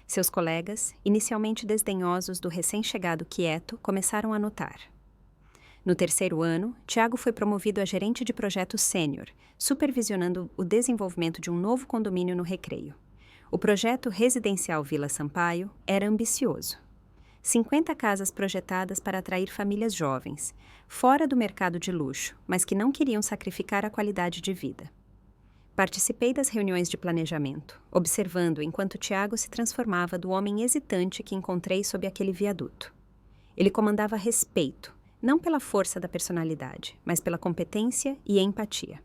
Seus colegas, inicialmente desdenhosos do recém-chegado quieto, começaram a notar. No 3º ano, Tiago foi promovido a gerente de projeto sênior, supervisionando o desenvolvimento de um novo condomínio no Recreio. O projeto residencial Vila Sampaio era ambicioso. 50 casas projetadas para atrair famílias jovens, fora do mercado de luxo, mas que não queriam sacrificar a qualidade de vida. Participei das reuniões de planejamento, observando enquanto Tiago se transformava do homem hesitante que encontrei sob aquele viaduto. Ele comandava respeito, não pela força da personalidade, mas pela competência e empatia.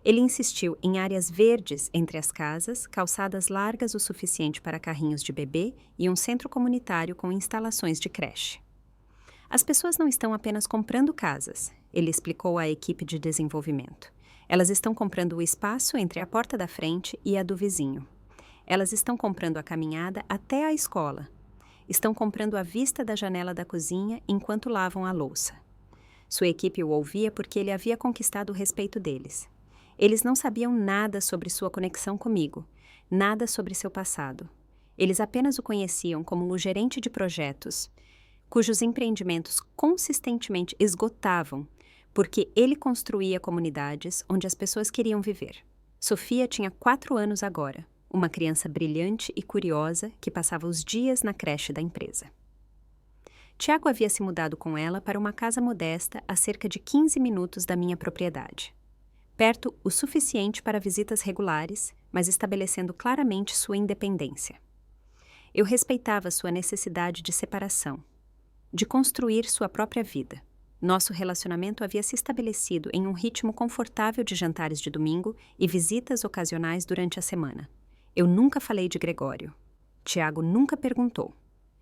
Ele insistiu em áreas verdes entre as casas, calçadas largas o suficiente para carrinhos de bebê e um centro comunitário com instalações de creche. As pessoas não estão apenas comprando casas, ele explicou à equipe de desenvolvimento. Elas estão comprando o espaço entre a porta da frente e a do vizinho. Elas estão comprando a caminhada até a escola. Estão comprando a vista da janela da cozinha enquanto lavam a louça. Sua equipe o ouvia porque ele havia conquistado o respeito deles. Eles não sabiam nada sobre sua conexão comigo, nada sobre seu passado. Eles apenas o conheciam como um gerente de projetos, cujos empreendimentos consistentemente esgotavam, porque ele construía comunidades onde as pessoas queriam viver. Sofia tinha 4 anos agora, uma criança brilhante e curiosa que passava os dias na creche da empresa. Tiago havia se mudado com ela para uma casa modesta a cerca de 15 minutos da minha propriedade. Perto o suficiente para visitas regulares, mas estabelecendo claramente sua independência. Eu respeitava sua necessidade de separação, de construir sua própria vida. Nosso relacionamento havia se estabelecido em um ritmo confortável de jantares de domingo e visitas ocasionais durante a semana. Eu nunca falei de Gregório. Tiago nunca perguntou.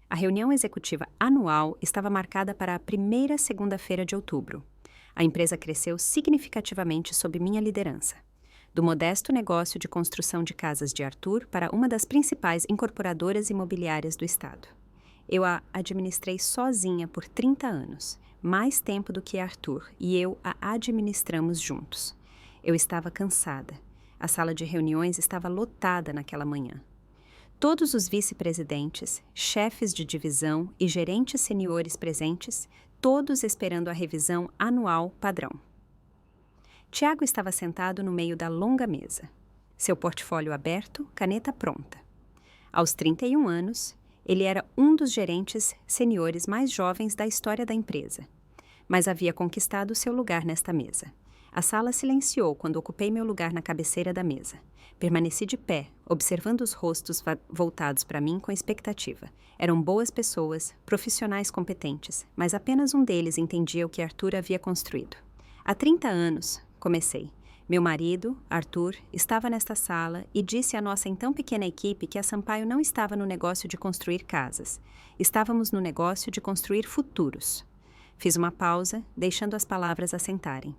A reunião executiva anual estava marcada para a primeira segunda-feira de outubro. A empresa cresceu significativamente sob minha liderança. Do modesto negócio de construção de casas de Arthur para uma das principais incorporadoras imobiliárias do estado. Eu a administrei sozinha por 30 anos, mais tempo do que Arthur, e eu a administramos juntos. Eu estava cansada. A sala de reuniões estava lotada naquela manhã. Todos os vice-presidentes, chefes de divisão e gerentes seniores presentes, todos esperando a revisão anual padrão. Tiago estava sentado no meio da longa mesa, seu portfólio aberto, caneta pronta. Aos 31 anos, ele era um dos gerentes seniores mais jovens da história da empresa, mas havia conquistado seu lugar nesta mesa. A sala silenciou quando ocupei meu lugar na cabeceira da mesa. Permaneci de pé, observando os rostos voltados para mim com expectativa. Eram boas pessoas, profissionais competentes, mas apenas um deles entendia o que Arthur havia construído. Há 30 anos, comecei. Meu marido, Arthur, estava nesta sala e disse à nossa então pequena equipe que a Sampaio não estava no negócio de construir casas. Estávamos no negócio de construir futuros. Fiz uma pausa, deixando as palavras assentarem.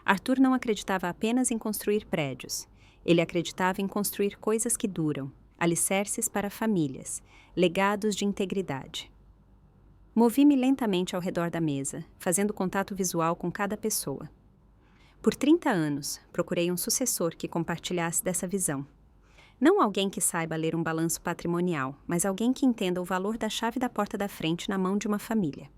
Arthur não acreditava apenas em construir prédios. Ele acreditava em construir coisas que duram, alicerces para famílias, legados de integridade. Movi-me lentamente ao redor da mesa, fazendo contato visual com cada pessoa. Por 30 anos, procurei um sucessor que compartilhasse dessa visão. Não alguém que saiba ler um balanço patrimonial, mas alguém que entenda o valor da chave da porta da frente na mão de uma família.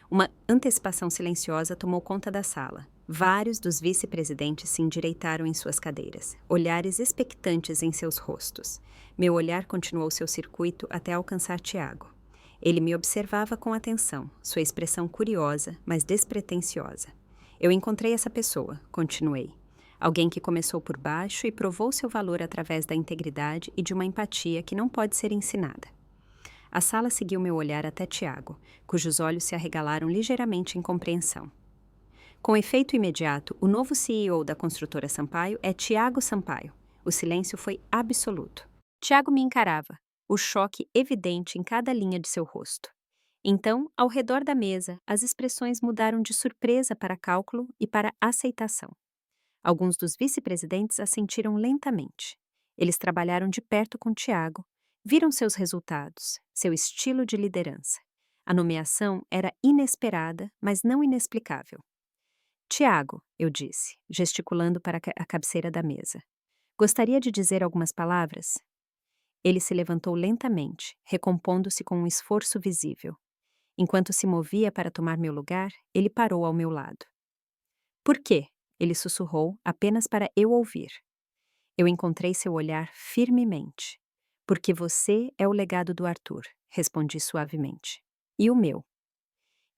Uma antecipação silenciosa tomou conta da sala. Vários dos vice-presidentes se endireitaram em suas cadeiras, olhares expectantes em seus rostos. Meu olhar continuou seu circuito até alcançar Tiago. Ele me observava com atenção, sua expressão curiosa, mas despretensiosa. Eu encontrei essa pessoa, continuei. Alguém que começou por baixo e provou seu valor através da integridade e de uma empatia que não pode ser ensinada. A sala seguiu meu olhar até Tiago, cujos olhos se arregalaram ligeiramente em compreensão. Com efeito imediato, o novo CEO da construtora Sampaio é Tiago Sampaio. O silêncio foi absoluto. Tiago me encarava, o choque evidente em cada linha de seu rosto. Então, ao redor da mesa, as expressões mudaram de surpresa para cálculo e para aceitação. Alguns dos vice-presidentes assentiram lentamente. Eles trabalharam de perto com Tiago, viram seus resultados, seu estilo de liderança. A nomeação era inesperada, mas não inexplicável. Tiago, eu disse, gesticulando para a cabeceira da mesa. Gostaria de dizer algumas palavras? Ele se levantou lentamente, recompondo-se com um esforço visível. Enquanto se movia para tomar meu lugar, ele parou ao meu lado. Por quê? Ele sussurrou, apenas para eu ouvir. Eu encontrei seu olhar firmemente. Porque você é o legado do Arthur, respondi suavemente. E o meu.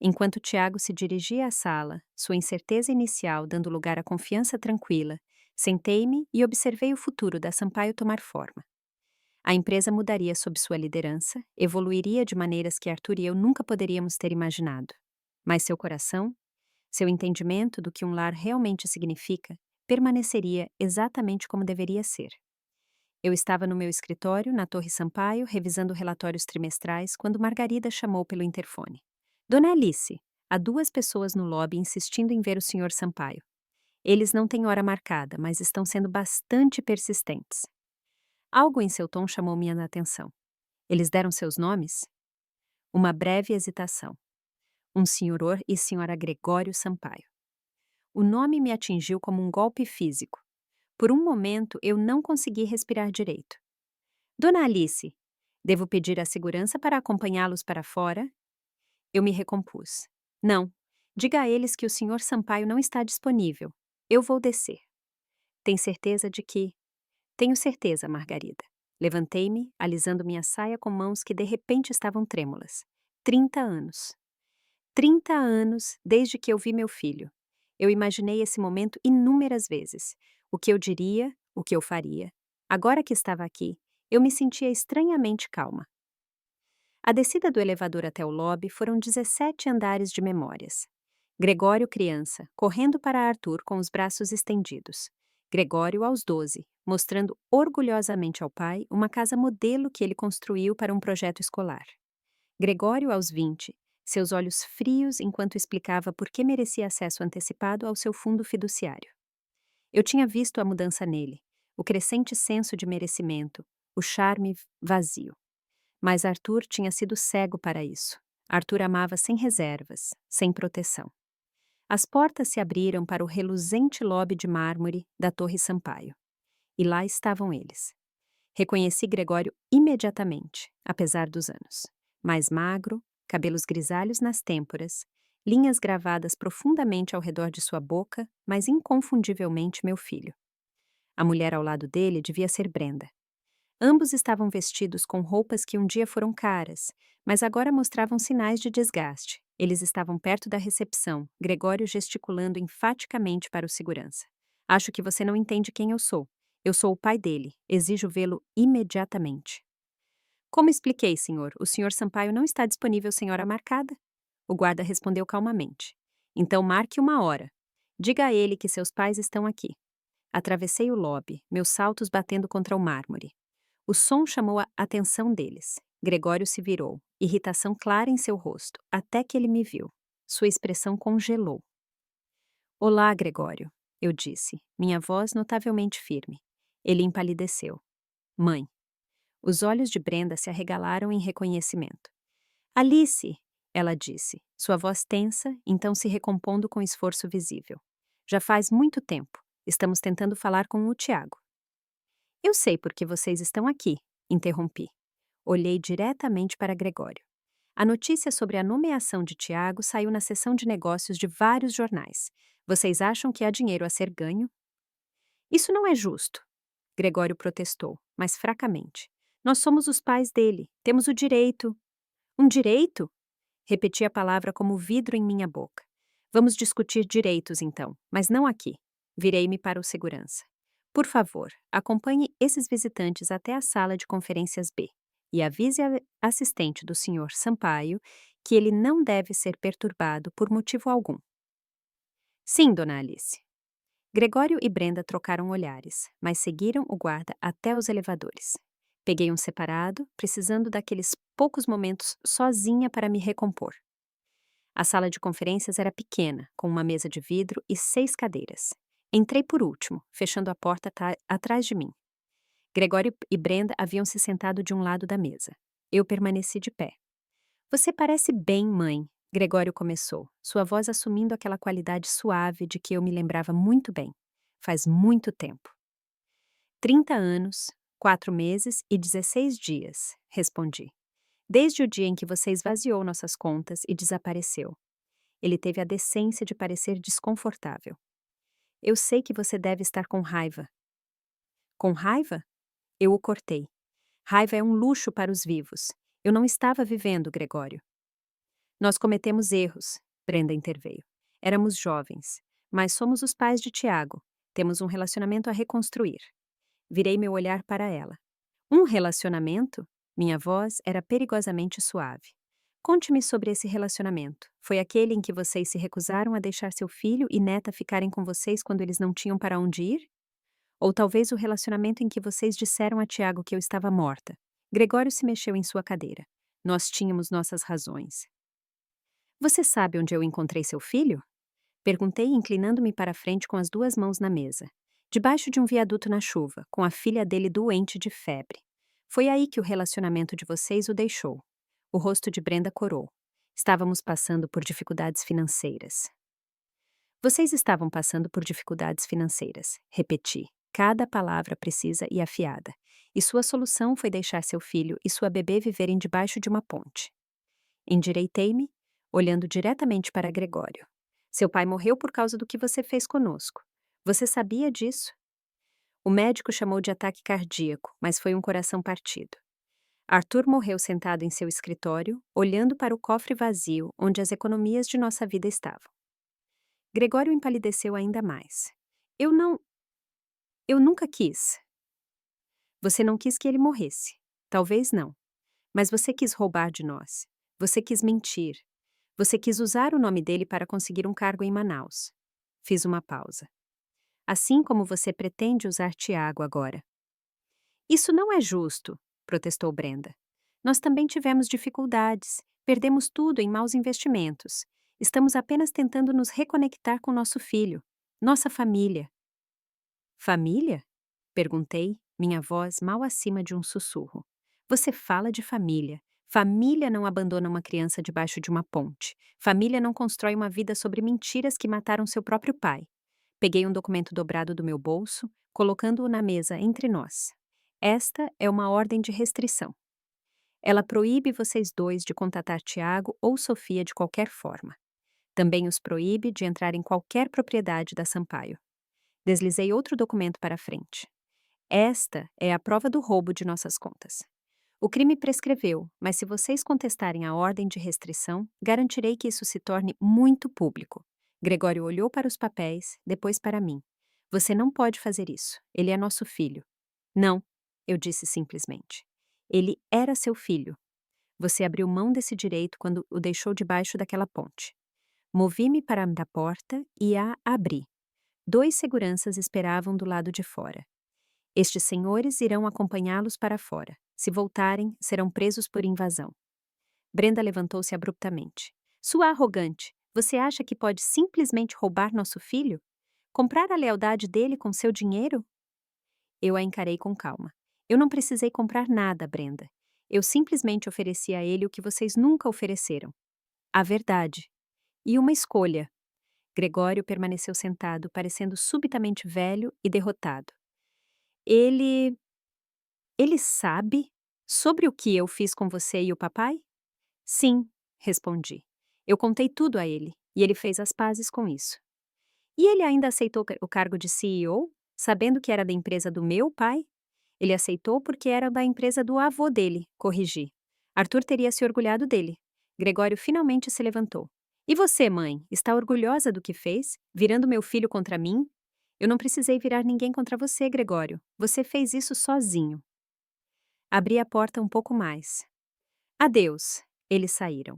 Enquanto Tiago se dirigia à sala, sua incerteza inicial dando lugar à confiança tranquila, sentei-me e observei o futuro da Sampaio tomar forma. A empresa mudaria sob sua liderança, evoluiria de maneiras que Arthur e eu nunca poderíamos ter imaginado. Mas seu coração, seu entendimento do que um lar realmente significa, permaneceria exatamente como deveria ser. Eu estava no meu escritório, na Torre Sampaio, revisando relatórios trimestrais, quando Margarida chamou pelo interfone. Dona Alice, há 2 pessoas no lobby insistindo em ver o Sr. Sampaio. Eles não têm hora marcada, mas estão sendo bastante persistentes. Algo em seu tom chamou minha atenção. Eles deram seus nomes? Uma breve hesitação. Um senhor e senhora Gregório Sampaio. O nome me atingiu como um golpe físico. Por um momento, eu não consegui respirar direito. Dona Alice, devo pedir a segurança para acompanhá-los para fora? Eu me recompus. Não. Diga a eles que o senhor Sampaio não está disponível. Eu vou descer. Tem certeza de que... Tenho certeza, Margarida. Levantei-me, alisando minha saia com mãos que de repente estavam trêmulas. 30 anos. 30 anos desde que eu vi meu filho. Eu imaginei esse momento inúmeras vezes. O que eu diria, o que eu faria. Agora que estava aqui, eu me sentia estranhamente calma. A descida do elevador até o lobby foram 17 andares de memórias. Gregório criança, correndo para Arthur com os braços estendidos. Gregório aos 12, mostrando orgulhosamente ao pai uma casa modelo que ele construiu para um projeto escolar. Gregório aos 20, seus olhos frios enquanto explicava por que merecia acesso antecipado ao seu fundo fiduciário. Eu tinha visto a mudança nele, o crescente senso de merecimento, o charme vazio. Mas Arthur tinha sido cego para isso. Arthur amava sem reservas, sem proteção. As portas se abriram para o reluzente lobby de mármore da Torre Sampaio. E lá estavam eles. Reconheci Gregório imediatamente, apesar dos anos. Mais magro, cabelos grisalhos nas têmporas, linhas gravadas profundamente ao redor de sua boca, mas inconfundivelmente meu filho. A mulher ao lado dele devia ser Brenda. Ambos estavam vestidos com roupas que um dia foram caras, mas agora mostravam sinais de desgaste. Eles estavam perto da recepção, Gregório gesticulando enfaticamente para o segurança. Acho que você não entende quem eu sou. Eu sou o pai dele. Exijo vê-lo imediatamente. Como expliquei, senhor, o senhor Sampaio não está disponível sem hora marcada. O guarda respondeu calmamente. Então marque uma hora. Diga a ele que seus pais estão aqui. Atravessei o lobby, meus saltos batendo contra o mármore. O som chamou a atenção deles. Gregório se virou, irritação clara em seu rosto, até que ele me viu. Sua expressão congelou. Olá, Gregório, eu disse, minha voz notavelmente firme. Ele empalideceu. Mãe. Os olhos de Brenda se arregalaram em reconhecimento. Alice, ela disse, sua voz tensa, então se recompondo com esforço visível. Já faz muito tempo. Estamos tentando falar com o Tiago. Eu sei por que vocês estão aqui, interrompi. Olhei diretamente para Gregório. A notícia sobre a nomeação de Tiago saiu na seção de negócios de vários jornais. Vocês acham que há dinheiro a ser ganho? Isso não é justo, Gregório protestou, mas fracamente. Nós somos os pais dele, temos o direito. Um direito? Repeti a palavra como vidro em minha boca. Vamos discutir direitos então, mas não aqui. Virei-me para o segurança. Por favor, acompanhe esses visitantes até a sala de conferências B e avise a assistente do Sr. Sampaio que ele não deve ser perturbado por motivo algum. Sim, Dona Alice. Gregório e Brenda trocaram olhares, mas seguiram o guarda até os elevadores. Peguei um separado, precisando daqueles poucos momentos sozinha para me recompor. A sala de conferências era pequena, com uma mesa de vidro e 6 cadeiras. Entrei por último, fechando a porta atrás de mim. Gregório e Brenda haviam se sentado de um lado da mesa. Eu permaneci de pé. Você parece bem, mãe, Gregório começou, sua voz assumindo aquela qualidade suave de que eu me lembrava muito bem. Faz muito tempo. 30 anos, 4 meses e 16 dias, respondi. Desde o dia em que você esvaziou nossas contas e desapareceu. Ele teve a decência de parecer desconfortável. Eu sei que você deve estar com raiva. Com raiva? Eu o cortei. Raiva é um luxo para os vivos. Eu não estava vivendo, Gregório. Nós cometemos erros, Brenda interveio. Éramos jovens, mas somos os pais de Tiago. Temos um relacionamento a reconstruir. Virei meu olhar para ela. Um relacionamento? Minha voz era perigosamente suave. Conte-me sobre esse relacionamento. Foi aquele em que vocês se recusaram a deixar seu filho e neta ficarem com vocês quando eles não tinham para onde ir? Ou talvez o relacionamento em que vocês disseram a Tiago que eu estava morta? Gregório se mexeu em sua cadeira. Nós tínhamos nossas razões. Você sabe onde eu encontrei seu filho? Perguntei, inclinando-me para a frente com as duas mãos na mesa. Debaixo de um viaduto na chuva, com a filha dele doente de febre. Foi aí que o relacionamento de vocês o deixou. O rosto de Brenda corou. Estávamos passando por dificuldades financeiras. Vocês estavam passando por dificuldades financeiras, repeti, cada palavra precisa e afiada. E sua solução foi deixar seu filho e sua bebê viverem debaixo de uma ponte. Endireitei-me, olhando diretamente para Gregório. Seu pai morreu por causa do que você fez conosco. Você sabia disso? O médico chamou de ataque cardíaco, mas foi um coração partido. Arthur morreu sentado em seu escritório, olhando para o cofre vazio onde as economias de nossa vida estavam. Gregório empalideceu ainda mais. Eu nunca quis. Você não quis que ele morresse. Talvez não. Mas você quis roubar de nós. Você quis mentir. Você quis usar o nome dele para conseguir um cargo em Manaus. Fiz uma pausa. Assim como você pretende usar Tiago agora. Isso não é justo, protestou Brenda. Nós também tivemos dificuldades. Perdemos tudo em maus investimentos. Estamos apenas tentando nos reconectar com nosso filho, nossa família. Família? Perguntei, minha voz mal acima de um sussurro. Você fala de família. Família não abandona uma criança debaixo de uma ponte. Família não constrói uma vida sobre mentiras que mataram seu próprio pai. Peguei um documento dobrado do meu bolso, colocando-o na mesa entre nós. Esta é uma ordem de restrição. Ela proíbe vocês dois de contatar Tiago ou Sofia de qualquer forma. Também os proíbe de entrar em qualquer propriedade da Sampaio. Deslizei outro documento para a frente. Esta é a prova do roubo de nossas contas. O crime prescreveu, mas se vocês contestarem a ordem de restrição, garantirei que isso se torne muito público. Gregório olhou para os papéis, depois para mim. Você não pode fazer isso. Ele é nosso filho. Não, eu disse simplesmente. Ele era seu filho. Você abriu mão desse direito quando o deixou debaixo daquela ponte. Movi-me para a porta e a abri. 2 seguranças esperavam do lado de fora. Estes senhores irão acompanhá-los para fora. Se voltarem, serão presos por invasão. Brenda levantou-se abruptamente. Sua arrogante, você acha que pode simplesmente roubar nosso filho? Comprar a lealdade dele com seu dinheiro? Eu a encarei com calma. Eu não precisei comprar nada, Brenda. Eu simplesmente ofereci a ele o que vocês nunca ofereceram. A verdade. E uma escolha. Gregório permaneceu sentado, parecendo subitamente velho e derrotado. Ele sabe sobre o que eu fiz com você e o papai? Sim, respondi. Eu contei tudo a ele, e ele fez as pazes com isso. E ele ainda aceitou o cargo de CEO, sabendo que era da empresa do meu pai? Ele aceitou porque era da empresa do avô dele, corrigi. Arthur teria se orgulhado dele. Gregório finalmente se levantou. E você, mãe, está orgulhosa do que fez, virando meu filho contra mim? Eu não precisei virar ninguém contra você, Gregório. Você fez isso sozinho. Abri a porta um pouco mais. Adeus. Eles saíram.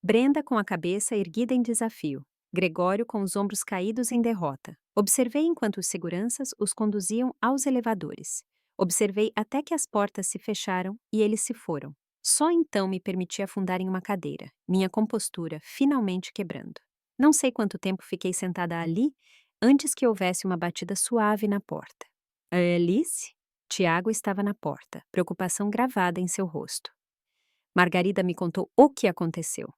Brenda com a cabeça erguida em desafio. Gregório com os ombros caídos em derrota. Observei enquanto os seguranças os conduziam aos elevadores. Observei até que as portas se fecharam e eles se foram. Só então me permiti afundar em uma cadeira, minha compostura finalmente quebrando. Não sei quanto tempo fiquei sentada ali antes que houvesse uma batida suave na porta. Alice? Tiago estava na porta, preocupação gravada em seu rosto. Margarida me contou o que aconteceu.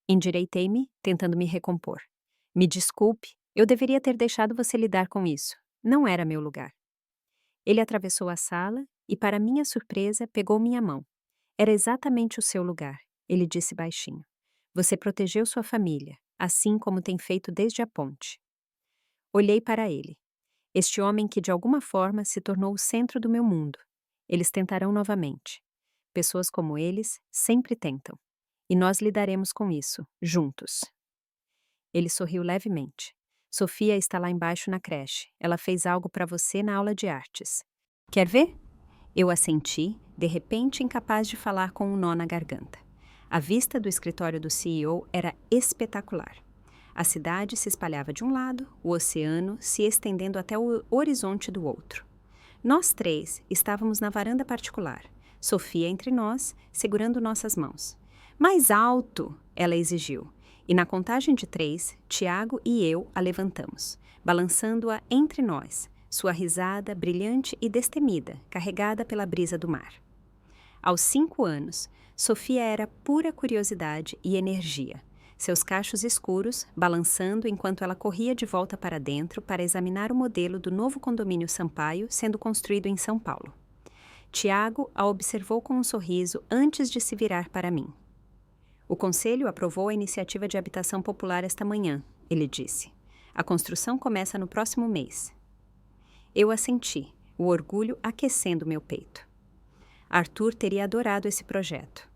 Endireitei-me, tentando me recompor. Me desculpe, eu deveria ter deixado você lidar com isso. Não era meu lugar. Ele atravessou a sala e, para minha surpresa, pegou minha mão. Era exatamente o seu lugar, ele disse baixinho. Você protegeu sua família, assim como tem feito desde a ponte. Olhei para ele. Este homem que de alguma forma se tornou o centro do meu mundo. Eles tentarão novamente. Pessoas como eles sempre tentam. E nós lidaremos com isso, juntos. Ele sorriu levemente. Sofia está lá embaixo na creche. Ela fez algo para você na aula de artes. Quer ver? Eu assenti, de repente incapaz de falar com um nó na garganta. A vista do escritório do CEO era espetacular. A cidade se espalhava de um lado, o oceano se estendendo até o horizonte do outro. Nós três estávamos na varanda particular, Sofia entre nós, segurando nossas mãos. Mais alto, ela exigiu, e na contagem de 3, Tiago e eu a levantamos, balançando-a entre nós, sua risada brilhante e destemida, carregada pela brisa do mar. Aos 5 anos, Sofia era pura curiosidade e energia, seus cachos escuros balançando enquanto ela corria de volta para dentro para examinar o modelo do novo condomínio Sampaio sendo construído em São Paulo. Tiago a observou com um sorriso antes de se virar para mim. O conselho aprovou a iniciativa de habitação popular esta manhã, ele disse. A construção começa no próximo mês. Eu assenti, o orgulho aquecendo meu peito. Arthur teria adorado esse projeto.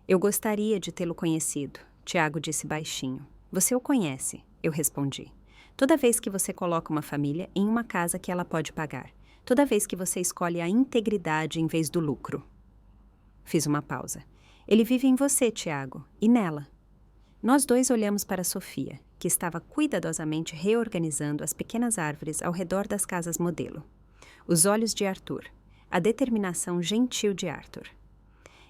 Eu gostaria de tê-lo conhecido, Tiago disse baixinho. Você o conhece, eu respondi. Toda vez que você coloca uma família em uma casa que ela pode pagar. Toda vez que você escolhe a integridade em vez do lucro. Fiz uma pausa. Ele vive em você, Tiago, e nela. Nós dois olhamos para Sofia, que estava cuidadosamente reorganizando as pequenas árvores ao redor das casas modelo. Os olhos de Arthur, a determinação gentil de Arthur.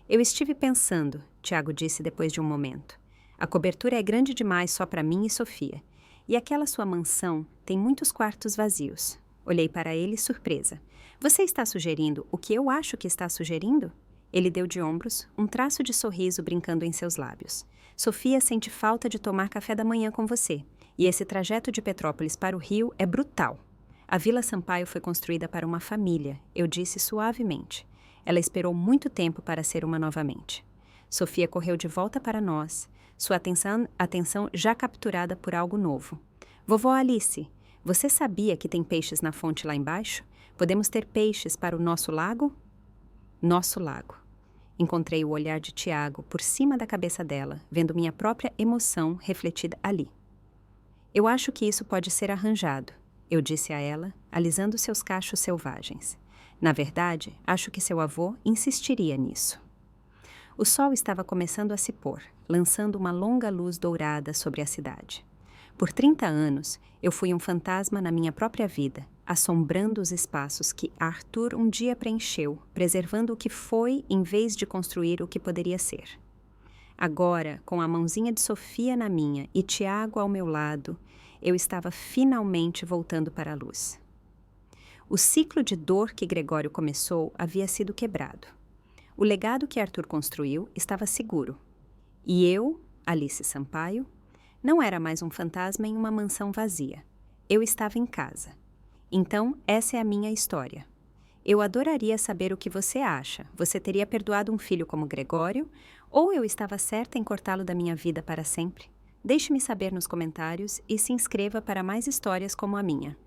Eu estive pensando, Tiago disse depois de um momento. A cobertura é grande demais só para mim e Sofia. E aquela sua mansão tem muitos quartos vazios. Olhei para ele surpresa. Você está sugerindo o que eu acho que está sugerindo? Ele deu de ombros, um traço de sorriso brincando em seus lábios. Sofia sente falta de tomar café da manhã com você. E esse trajeto de Petrópolis para o Rio é brutal. A Vila Sampaio foi construída para uma família, eu disse suavemente. Ela esperou muito tempo para ser uma novamente. Sofia correu de volta para nós, sua atenção já capturada por algo novo. Vovó Alice, você sabia que tem peixes na fonte lá embaixo? Podemos ter peixes para o nosso lago? Nosso lago. Encontrei o olhar de Tiago por cima da cabeça dela, vendo minha própria emoção refletida ali. Eu acho que isso pode ser arranjado, eu disse a ela, alisando seus cachos selvagens. Na verdade, acho que seu avô insistiria nisso. O sol estava começando a se pôr, lançando uma longa luz dourada sobre a cidade. Por 30 anos, eu fui um fantasma na minha própria vida, assombrando os espaços que Arthur um dia preencheu, preservando o que foi em vez de construir o que poderia ser. Agora, com a mãozinha de Sofia na minha e Tiago ao meu lado, eu estava finalmente voltando para a luz. O ciclo de dor que Gregório começou havia sido quebrado. O legado que Arthur construiu estava seguro. E eu, Alice Sampaio, não era mais um fantasma em uma mansão vazia. Eu estava em casa. Então, essa é a minha história. Eu adoraria saber o que você acha. Você teria perdoado um filho como Gregório? Ou eu estava certa em cortá-lo da minha vida para sempre? Deixe-me saber nos comentários e se inscreva para mais histórias como a minha.